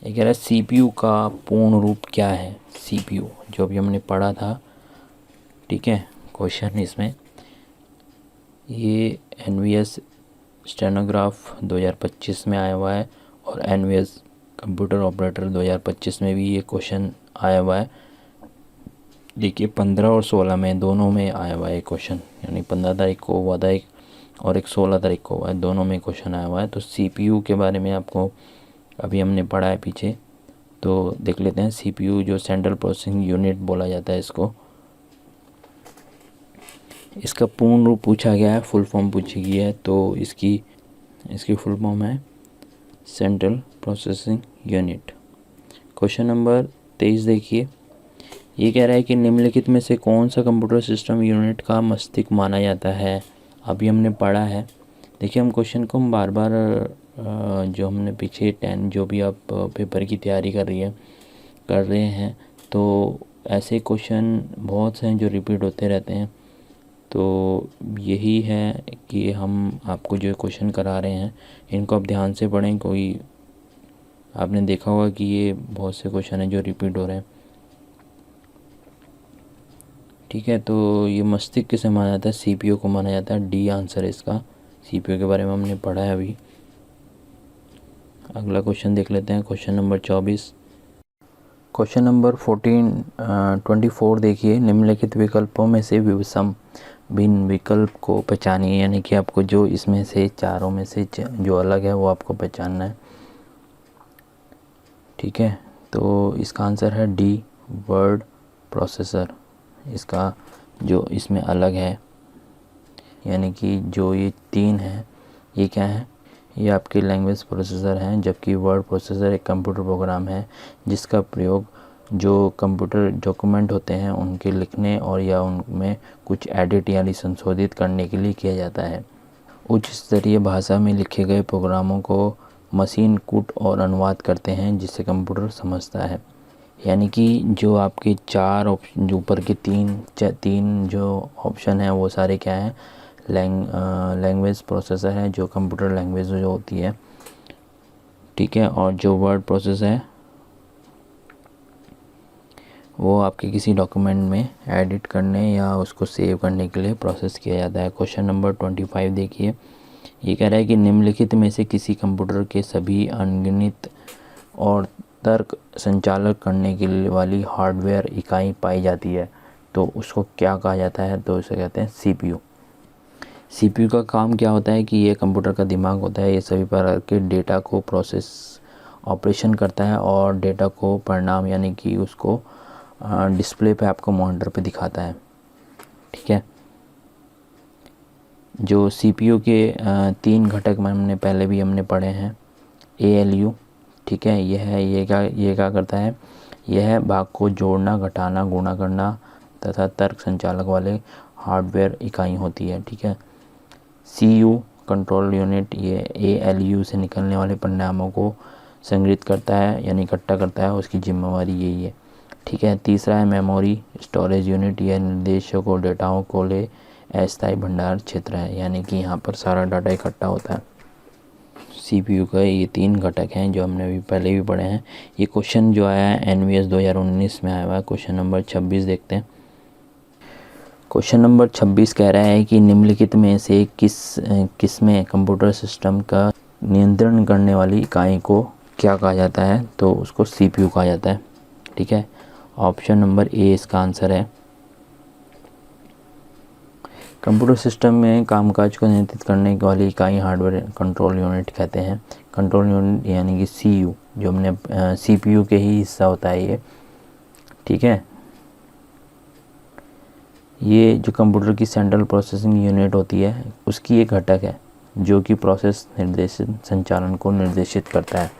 ये कह रहा है CPU का पूर्ण रूप क्या है? CPU जो भी हमने पढ़ा था, ठीक है, क्वेश्चन इसमें ये NVS स्टेनोग्राफ 2025 में आया हुआ है और NVS कंप्यूटर ऑपरेटर 2025 में भी ये क्वेश्चन आया हुआ है। देखिए 15 और 16 में दोनों में आया हुआ है क्वेश्चन, यानी 15 तारीख को हुआ था एक और एक 16 तारीख को हुआ है, दोनों में क्वेश्चन आया हुआ है। तो CPU के बारे में आपको अभी हमने पढ़ा है पीछे, तो देख लेते हैं। CPU जो सेंट्रल प्रोसेसिंग यूनिट बोला जाता है इसको, इसका पूर्ण रूप पूछा गया है, फुल फॉर्म पूछी गई है। तो इसकी फुल फॉर्म है central processing unit. Question number 23 देखिए। ये कह रहा है कि निम्नलिखित में से कौन सा कंप्यूटर सिस्टम यूनिट का मस्तिष्क माना जाता है? अभी हमने पढ़ा है। देखिए हम क्वेश्चन को हम बार बार जो हमने पीछे 10 जो भी आप पेपर की तैयारी कर रहे हैं तो ऐसे क्वेश्चन बहुत से हैं जो रिपीट होते रहते हैं। तो यही है कि हम आपको जो क्वेश्चन करा रहे हैं इनको आप ध्यान से पढ़ें। कोई आपने देखा होगा कि ये बहुत से क्वेश्चन हैं जो रिपीट हो रहे हैं। ठीक है, तो ये मस्तिष्क से माना जाता है, सीपीयू को माना जाता है। डी आंसर है इसका। सीपीयू के बारे में हमने पढ़ा है अभी। अगला क्वेश्चन देख लेते हैं, क्वेश्चन नंबर 24। क्वेश्चन नंबर 24 देखिए, निम्नलिखित विकल्पों में से विषम भिन्न विकल्प को पहचानिए। यानी कि आपको जो इसमें से चारों में से जो अलग है वो आपको पहचानना है। ठीक है, तो इसका आंसर है डी, वर्ड प्रोसेसर। इसका जो इसमें अलग है, यानी कि जो ये 3 है, ये क्या है, ये आपके लैंग्वेज प्रोसेसर हैं, जबकि वर्ड प्रोसेसर एक कंप्यूटर प्रोग्राम है जिसका प्रयोग जो कंप्यूटर डॉक्यूमेंट होते हैं उनके लिखने और या उनमें कुछ एडिट यानी संशोधित करने के लिए किया जाता है। उच्च स्तरीय भाषा में लिखे गए प्रोग्रामों को मशीन कूट और अनुवाद करते हैं जिससे कंप्यूटर समझता है। यानी कि जो आपके 4 ऑप्शन, जो ऊपर के 3 जो ऑप्शन हैं वो सारे क्या हैं, लैंग्वेज प्रोसेसर है, जो कंप्यूटर लैंग्वेज जो होती है। ठीक है, और जो वर्ड प्रोसेसर है वो आपके किसी डॉक्यूमेंट में एडिट करने या उसको सेव करने के लिए प्रोसेस किया जाता है। क्वेश्चन नंबर 25 देखिए, ये कह रहा है कि निम्नलिखित में से किसी कंप्यूटर के सभी अनगिनत और तर्क संचालक करने के लिए वाली हार्डवेयर इकाई पाई जाती है, तो उसको क्या कहा जाता है, तो उसे कहते हैं सीपीयू। सीपीयू का काम क्या होता है कि ये कंप्यूटर का दिमाग होता है। ये सभी प्रकार के डेटा को प्रोसेस ऑपरेशन करता है और डेटा को परिणाम यानी कि उसको डिस्प्ले पे आपको मॉनिटर पे दिखाता है। ठीक है, जो सीपीयू के 3 घटक हमने पहले भी पढ़े हैं। एएलयू, ठीक है, ये क्या करता है, यह भाग को जोड़ना, घटाना, गुणा करना तथा तर्क संचालक वाले हार्डवेयर इकाई होती है। ठीक है, सीयू कंट्रोल यूनिट, ये एएलयू से निकलने वाले परिणामों को संग्रहित करता है यानी इकट्ठा करता है, उसकी जिम्मेवारी यही है। ठीक है, तीसरा है मेमोरी स्टोरेज यूनिट, यह निर्देशों को डेटाओं को ले अस्थायी भंडार क्षेत्र है, यानी कि यहाँ पर सारा डाटा इकट्ठा होता है। सीपीयू का ये 3 घटक हैं जो हमने अभी पहले भी पढ़े हैं। ये क्वेश्चन जो आया है एनवीएस 2019 में आया हुआ है। क्वेश्चन नंबर 26 देखते हैं। क्वेश्चन नंबर 26 कह रहा है कि निम्नलिखित में से किसमें कंप्यूटर सिस्टम का नियंत्रण करने वाली इकाई को क्या कहा जाता है, तो उसको सीपीयू कहा जाता है। ठीक है, ऑप्शन नंबर ए इसका आंसर है। कंप्यूटर सिस्टम में कामकाज को नियंत्रित करने वाली इकाई हार्डवेयर कंट्रोल यूनिट कहते हैं। कंट्रोल यूनिट यानी कि सीयू, जो हमने सीपीयू के ही हिस्सा होता है ये। ठीक है, ये जो कंप्यूटर की सेंट्रल प्रोसेसिंग यूनिट होती है उसकी एक घटक है जो कि प्रोसेस निर्देशित संचालन को निर्देशित करता है।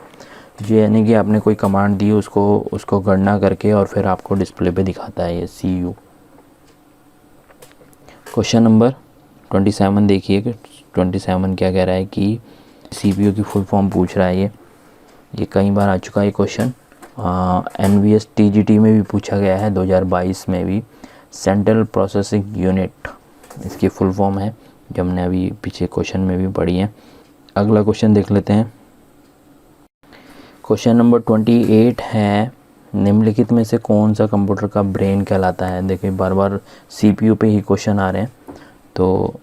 जो यानी कि आपने कोई कमांड दी उसको गणना करके और फिर आपको डिस्प्ले पे दिखाता है ये सीयू। क्वेश्चन नंबर 27 देखिए कि 27 क्या कह रहा है कि सीपीयू की फुल फॉर्म पूछ रहा है। ये कई बार आ चुका है क्वेश्चन। एनवीएस टीजीटी में भी पूछा गया है 2022 में भी। सेंट्रल प्रोसेसिंग यूनिट इसकी फुल फॉर्म है, जो हमने अभी पीछे क्वेश्चन में भी पढ़ी है। अगला क्वेश्चन देख लेते हैं। क्वेश्चन नंबर 28 है, निम्नलिखित में से कौन सा कंप्यूटर का ब्रेन कहलाता है। देखिए बार बार सीपीयू पे ही क्वेश्चन आ रहे हैं, तो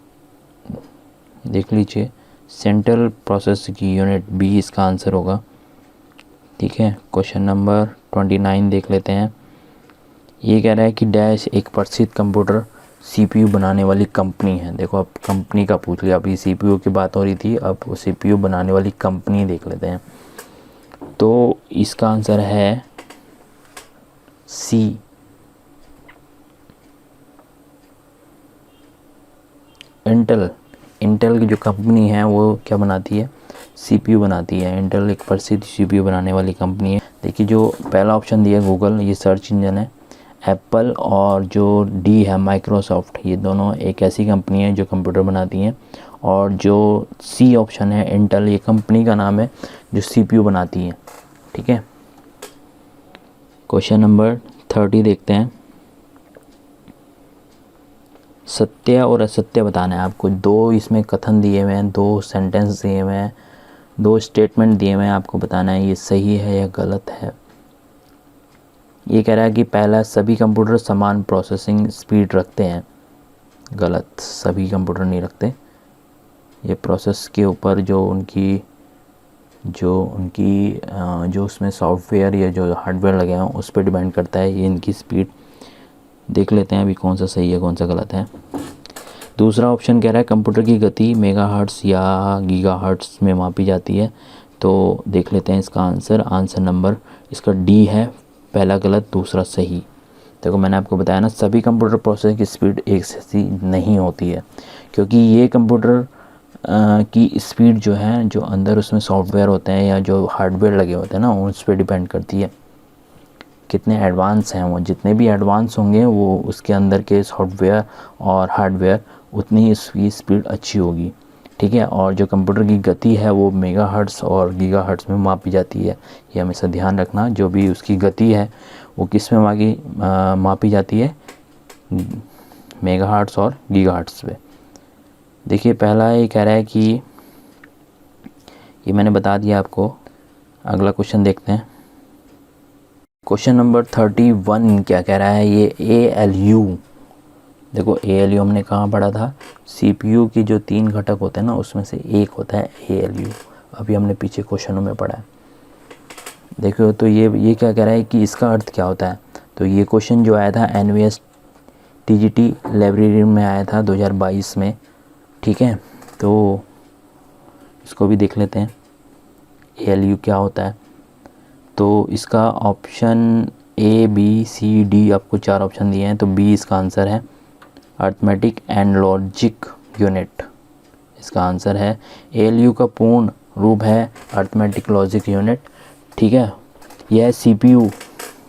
देख लीजिए। सेंट्रल प्रोसेसिंग यूनिट बी इसका आंसर होगा। ठीक है, क्वेश्चन नंबर 29 देख लेते हैं। ये कह रहा है कि डैश एक प्रसिद्ध कंप्यूटर सीपीयू बनाने वाली कंपनी है। देखो अब कंपनी का पूछ लिया, अभी सीपीयू की बात हो रही थी, अब सीपीयू बनाने वाली कंपनी देख लेते हैं। तो इसका आंसर है सी, इंटेल की जो कंपनी है वो क्या बनाती है, सीपीयू बनाती है। इंटेल एक प्रसिद्ध सीपीयू बनाने वाली कंपनी है। देखिए जो पहला ऑप्शन दिया गूगल, ये सर्च इंजन है। एप्पल और जो डी है माइक्रोसॉफ्ट, ये दोनों एक ऐसी कंपनी है जो कंप्यूटर बनाती हैं। और जो सी ऑप्शन है इंटेल, ये कंपनी का नाम है जो सीपीयू बनाती है। ठीक है, क्वेश्चन नंबर 30 देखते हैं। सत्य और असत्य बताना है आपको। 2 इसमें कथन दिए हुए हैं, 2 सेंटेंस दिए हुए हैं, 2 स्टेटमेंट दिए हुए हैं, आपको बताना है ये सही है या गलत है। ये कह रहा है कि पहला, सभी कंप्यूटर समान प्रोसेसिंग स्पीड रखते हैं। गलत, सभी कंप्यूटर नहीं रखते। ये प्रोसेस के ऊपर जो उसमें सॉफ्टवेयर या जो हार्डवेयर लगे हैं उस पर डिपेंड करता है ये इनकी स्पीड। देख लेते हैं अभी कौन सा सही है कौन सा गलत है। दूसरा ऑप्शन कह रहा है कंप्यूटर की गति मेगाहर्ट्ज़ या गीगाहर्ट्ज़ में मापी जाती है। तो देख लेते हैं इसका आंसर नंबर इसका डी है, पहला गलत दूसरा सही। देखो मैंने आपको बताया ना, सभी कंप्यूटर प्रोसेसर की स्पीड एक जैसी नहीं होती है, क्योंकि ये कंप्यूटर की स्पीड जो है, जो अंदर उसमें सॉफ्टवेयर होते हैं या जो हार्डवेयर लगे होते हैं ना, उस पर डिपेंड करती है कितने एडवांस हैं वो। जितने भी एडवांस होंगे वो उसके अंदर के सॉफ्टवेयर और हार्डवेयर उतनी ही इसकी स्पीड अच्छी होगी, ठीक है। और जो कंप्यूटर की गति है वो मेगाहर्ट्ज़ और गीगाहर्ट्ज़ में मापी जाती है। ये हमेशा ध्यान रखना, जो भी उसकी गति है वो किस में मापी जाती है, मेगाहर्ट्ज़ और गीगाहर्ट्ज़ पे। देखिए पहला ये कह रहा है कि ये मैंने बता दिया आपको। अगला क्वेश्चन देखते हैं। क्वेश्चन नंबर 31 क्या कह रहा है, ये ALU। देखो ALU हमने कहाँ पढ़ा था, CPU की जो 3 घटक होते हैं ना उसमें से एक होता है ALU। अभी हमने पीछे क्वेश्चनों में पढ़ा है। देखो तो ये क्या कह रहा है कि इसका अर्थ क्या होता है। तो ये क्वेश्चन जो आया था NVS TGT लाइब्रेरी में आया था 2022 में, ठीक है। तो इसको भी देख लेते हैं ALU क्या होता है। तो इसका option A B C D, आपको 4 ऑप्शन दिए हैं, तो B इसका आंसर है। अर्थमेटिक एंड लॉजिक यूनिट इसका आंसर है। ALU का पूर्ण रूप है अर्थमेटिक लॉजिक यूनिट, ठीक है। यह CPU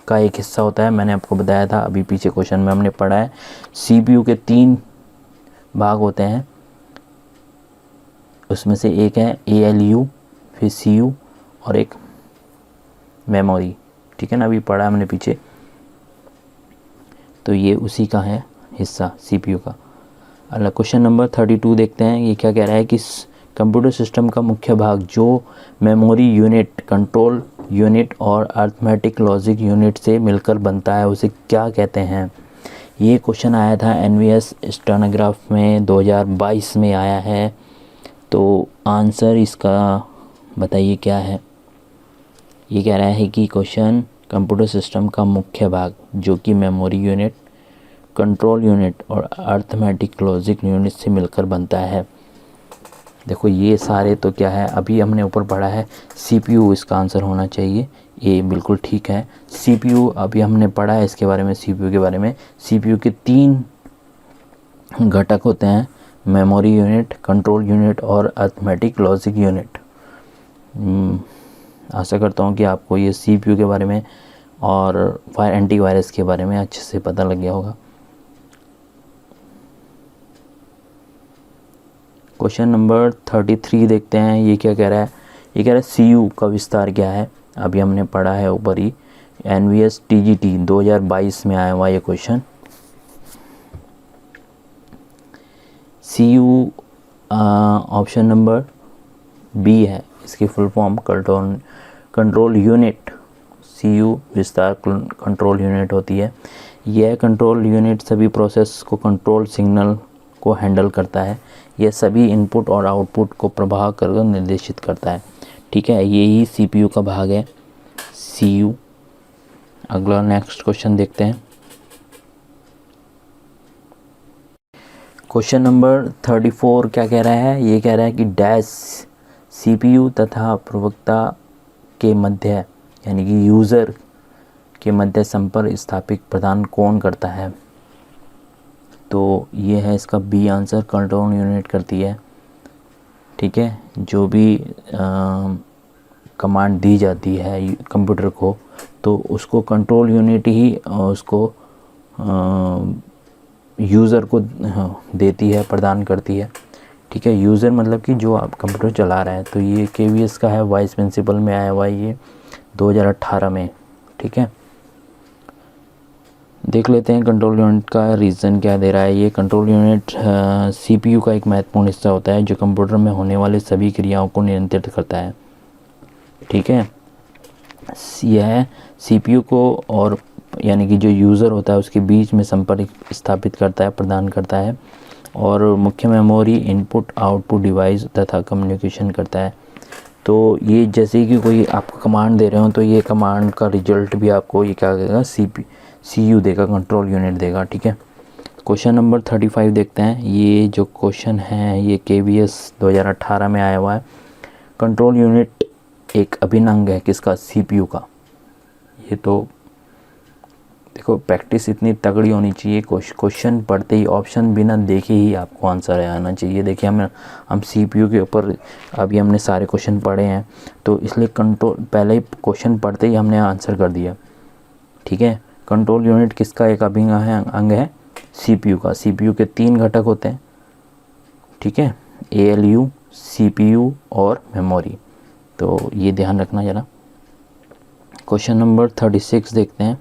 का एक हिस्सा होता है, मैंने आपको बताया था अभी पीछे क्वेश्चन में हमने पढ़ा है। CPU के 3 भाग होते हैं, उसमें से एक है ALU, फिर CU और एक मेमोरी, ठीक है ना, अभी पढ़ा हमने पीछे। तो ये उसी का है हिस्सा CPU का। अगला क्वेश्चन नंबर 32 देखते हैं। ये क्या कह रहा है कि कंप्यूटर सिस्टम का मुख्य भाग जो मेमोरी यूनिट, कंट्रोल यूनिट और अर्थमेटिक लॉजिक यूनिट से मिलकर बनता है उसे क्या कहते हैं। ये क्वेश्चन आया था NVS स्टेनोग्राफ में 2022 में आया है। तो आंसर इसका बताइए क्या है। ये कह रहा है कि क्वेश्चन कंप्यूटर सिस्टम का मुख्य भाग जो कि मेमोरी यूनिट, कंट्रोल यूनिट और अर्थमेटिक लॉजिक यूनिट से मिलकर बनता है। देखो ये सारे तो क्या है, अभी हमने ऊपर पढ़ा है CPU इसका आंसर होना चाहिए। ये बिल्कुल ठीक है। CPU अभी हमने पढ़ा है इसके बारे में, CPU के बारे में। CPU के 3 घटक होते हैं, मेमोरी यूनिट, कंट्रोल यूनिट और अर्थमेटिक लॉजिक यूनिट। आशा करता हूँ कि आपको ये CPU के बारे में और एंटीवायरस के बारे में अच्छे से पता लग गया होगा। क्वेश्चन नंबर 33 देखते हैं। ये क्या कह रहा है। ये कह रहा है CU का विस्तार क्या है। अभी हमने पढ़ा है ऊपर ही, NVS TGT 2022 में आया हुआ ये question. CU option number B है, इसकी full form control unit. CU विस्तार कंट्रोल यूनिट होती है। यह कंट्रोल यूनिट सभी प्रोसेस को, कंट्रोल सिग्नल को हैंडल करता है। यह सभी इनपुट और आउटपुट को प्रभाव कर निर्देशित करता है, ठीक है। यही CPU का भाग है, CU। अगला नेक्स्ट क्वेश्चन देखते हैं। क्वेश्चन नंबर 34 क्या कह रहा है। ये कह रहा है कि डैश CPU तथा प्रवक्ता के मध्य, यानी कि यूज़र के मध्य संपर्क स्थापित प्रदान कौन करता है। तो ये है इसका B आंसर, कंट्रोल यूनिट करती है, ठीक है। जो भी कमांड दी जाती है कंप्यूटर को, तो उसको कंट्रोल यूनिट ही उसको यूज़र को देती है, प्रदान करती है, ठीक है। यूज़र मतलब कि जो आप कंप्यूटर चला रहा है। तो ये KVS का है, वाइस प्रिंसिपल में आया हुआ है ये 2018 में, ठीक है। देख लेते हैं कंट्रोल यूनिट का रीज़न क्या दे रहा है। ये कंट्रोल यूनिट CPU का एक महत्वपूर्ण हिस्सा होता है जो कंप्यूटर में होने वाले सभी क्रियाओं को नियंत्रित करता है, ठीक है। यह CPU को और यानी कि जो यूज़र होता है उसके बीच में संपर्क स्थापित करता है, प्रदान करता है। और मुख्य मेमोरी इनपुट आउटपुट डिवाइस तथा कम्युनिकेशन करता है। तो ये जैसे कि कोई आपको कमांड दे रहे हो तो ये कमांड का रिजल्ट भी आपको ये क्या देगा, CPU देगा, कंट्रोल यूनिट देगा। ठीक है, क्वेश्चन नंबर 35 देखते हैं। ये जो क्वेश्चन है ये KVS 2018 में आया हुआ है। कंट्रोल यूनिट एक अभिन्न अंग है किसका, CPU का। ये तो देखो प्रैक्टिस इतनी तगड़ी होनी चाहिए, क्वेश्चन पढ़ते ही ऑप्शन बिना देखे ही आपको आंसर आना चाहिए। देखिए हम CPU के ऊपर अभी हमने सारे क्वेश्चन पढ़े हैं, तो इसलिए कंट्रोल पहले ही क्वेश्चन पढ़ते ही हमने आंसर कर दिया। ठीक है, कंट्रोल यूनिट किसका एक अभिन्न अंग है, CPU का। CPU के 3 घटक होते हैं। ठीक है, ALU, CPU और मेमोरी। तो ये ध्यान रखना ज़रा। क्वेश्चन नंबर 36 देखते हैं।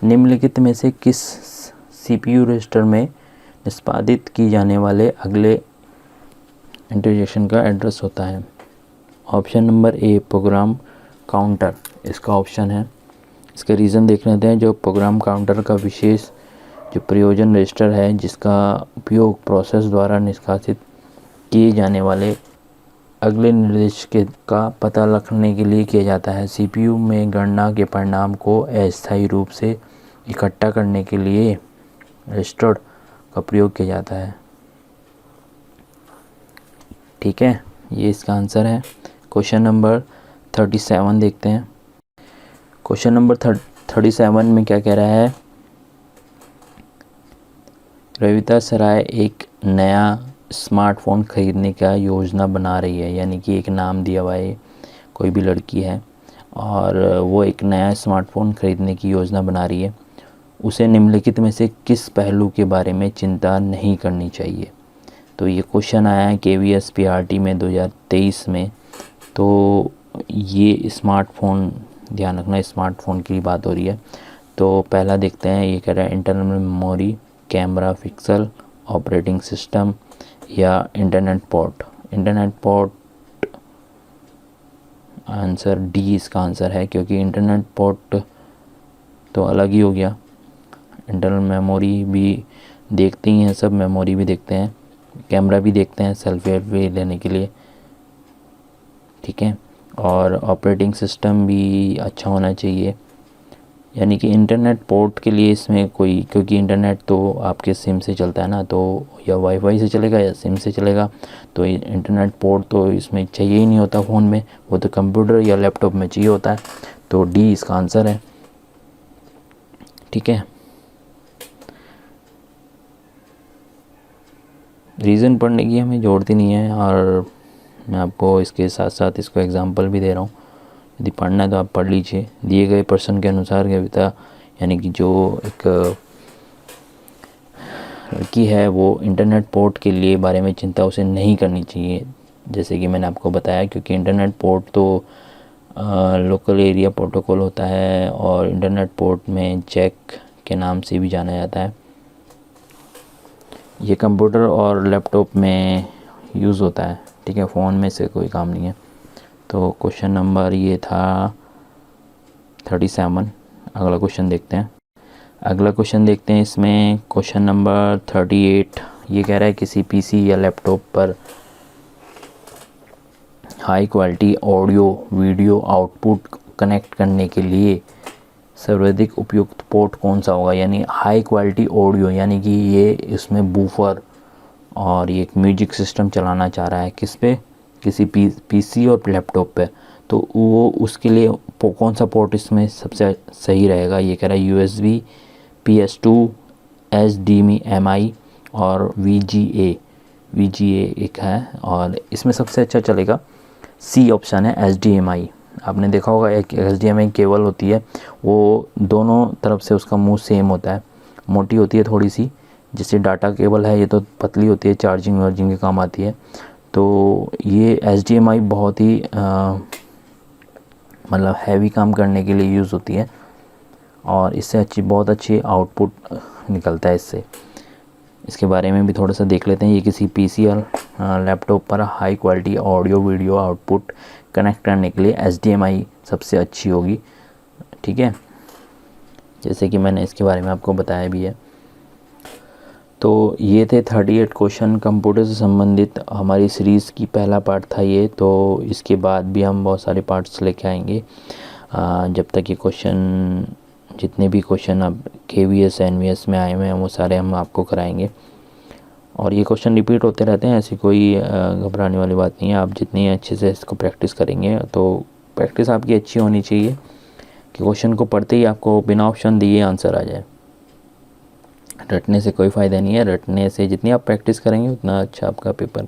निम्नलिखित में से किस CPU रजिस्टर में निष्पादित की जाने वाले अगले इंस्ट्रक्शन का एड्रेस होता है। Option number A program counter इसका ऑप्शन है। इसके रीज़न देख लेते हैं। जो प्रोग्राम काउंटर का विशेष जो प्रयोजन रजिस्टर है जिसका उपयोग प्रोसेस द्वारा निष्कासित किए जाने वाले अगले निर्देश का पता रखने के लिए किया जाता है। CPU में गणना के परिणाम को अस्थायी रूप से इकट्ठा करने के लिए रजिस्टर का प्रयोग किया जाता है। ठीक है, ये इसका आंसर है। क्वेश्चन नंबर 37 देखते हैं। क्वेश्चन नंबर 37 में क्या कह रहा है, रविता सराय एक नया स्मार्टफोन खरीदने का योजना बना रही है। यानी कि एक नाम दिया हुआ है, कोई भी लड़की है और वो एक नया स्मार्टफोन खरीदने की योजना बना रही है। उसे निम्नलिखित में से किस पहलू के बारे में चिंता नहीं करनी चाहिए। तो ये क्वेश्चन आया है KVS PRT में 2023 में। तो ये स्मार्टफोन, ध्यान रखना स्मार्टफोन की बात हो रही है। तो पहला देखते हैं, ये कह रहा है internal memory, camera pixel, operating system या internet port. Internet port answer D इसका आंसर है, क्योंकि इंटरनेट पोर्ट तो अलग ही हो गया। इंटरनल मेमोरी भी देखते ही हैं सब, मेमोरी भी देखते हैं, कैमरा भी देखते हैं सेल्फी लेने के लिए। ठीक है, और ऑपरेटिंग सिस्टम भी अच्छा होना चाहिए। यानी कि इंटरनेट पोर्ट के लिए इसमें कोई, क्योंकि इंटरनेट तो आपके सिम से चलता है ना, तो या वाईफाई से चलेगा या सिम से चलेगा। तो इंटरनेट पोर्ट तो इसमें चाहिए ही नहीं होता फ़ोन में, वो तो कंप्यूटर या लैपटॉप में चाहिए होता है। तो D इसका आंसर है। ठीक है, रीज़न पढ़ने की हमें ज़रूरत ही नहीं है, और मैं आपको इसके साथ साथ इसको एग्जांपल भी दे रहा हूँ। यदि पढ़ना है तो आप पढ़ लीजिए। दिए गए प्रश्न के अनुसार कविता, यानी कि जो एक लड़की है वो इंटरनेट पोर्ट के लिए बारे में चिंता उसे नहीं करनी चाहिए, जैसे कि मैंने आपको बताया। क्योंकि इंटरनेट पोर्ट तो लोकल एरिया प्रोटोकॉल होता है, और इंटरनेट पोर्ट में जैक के नाम से भी जाना जाता है। ये कंप्यूटर और लैपटॉप में यूज़ होता है। ठीक है, फ़ोन में से कोई काम नहीं है। तो क्वेश्चन नंबर ये था 37। अगला क्वेश्चन देखते हैं। अगला क्वेश्चन देखते हैं, इसमें क्वेश्चन नंबर 38। ये कह रहा है किसी PC या लैपटॉप पर high quality audio video output connect करने के लिए सर्वाधिक उपयुक्त पोर्ट कौन सा होगा। यानी हाई क्वालिटी ऑडियो, यानी कि ये इसमें बूफर और ये एक म्यूजिक सिस्टम चलाना चाह रहा है किस पे, किसी PC और लैपटॉप पे। तो वो उसके लिए कौन सा पोर्ट इसमें सबसे सही रहेगा। ये कह रहा है USB, PS2, HDMI और VGA एक है, और इसमें सबसे अच्छा चलेगा C ऑप्शन है, HDMI। आपने देखा होगा एक HDMI केबल होती है, वो दोनों तरफ से उसका मुंह सेम होता है, मोटी होती है थोड़ी सी। जैसे डाटा केबल है ये तो पतली होती है, चार्जिंग वार्जिंग के काम आती है। तो ये HDMI बहुत ही मतलब हैवी काम करने के लिए यूज़ होती है, और इससे बहुत अच्छी आउटपुट निकलता है इससे। इसके बारे में भी थोड़ा सा देख लेते हैं। ये किसी PC और लैपटॉप पर high quality audio video output connect करने के लिए HDMI सबसे अच्छी होगी, ठीक है, जैसे कि मैंने इसके बारे में आपको बताया भी है। तो ये थे 38 क्वेश्चन कंप्यूटर से संबंधित हमारी सीरीज़ की पहला पार्ट था ये। तो इसके बाद भी हम बहुत सारे पार्ट्स लेके आएंगे जब तक ये क्वेश्चन, जितने भी क्वेश्चन अब KVS NVS में आए हुए हैं वो सारे हम आपको कराएंगे। और ये क्वेश्चन रिपीट होते रहते हैं, ऐसी कोई घबराने वाली बात नहीं है। आप जितनी अच्छे से इसको प्रैक्टिस करेंगे, तो प्रैक्टिस आपकी अच्छी होनी चाहिए कि क्वेश्चन को पढ़ते ही आपको बिना ऑप्शन दिए आंसर आ जाए। रटने से कोई फ़ायदा नहीं है, रटने से जितनी आप प्रैक्टिस करेंगे उतना अच्छा आपका पेपर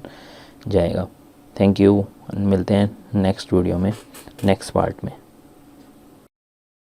जाएगा। थैंक यू, मिलते हैं नेक्स्ट वीडियो में, नेक्स्ट पार्ट में।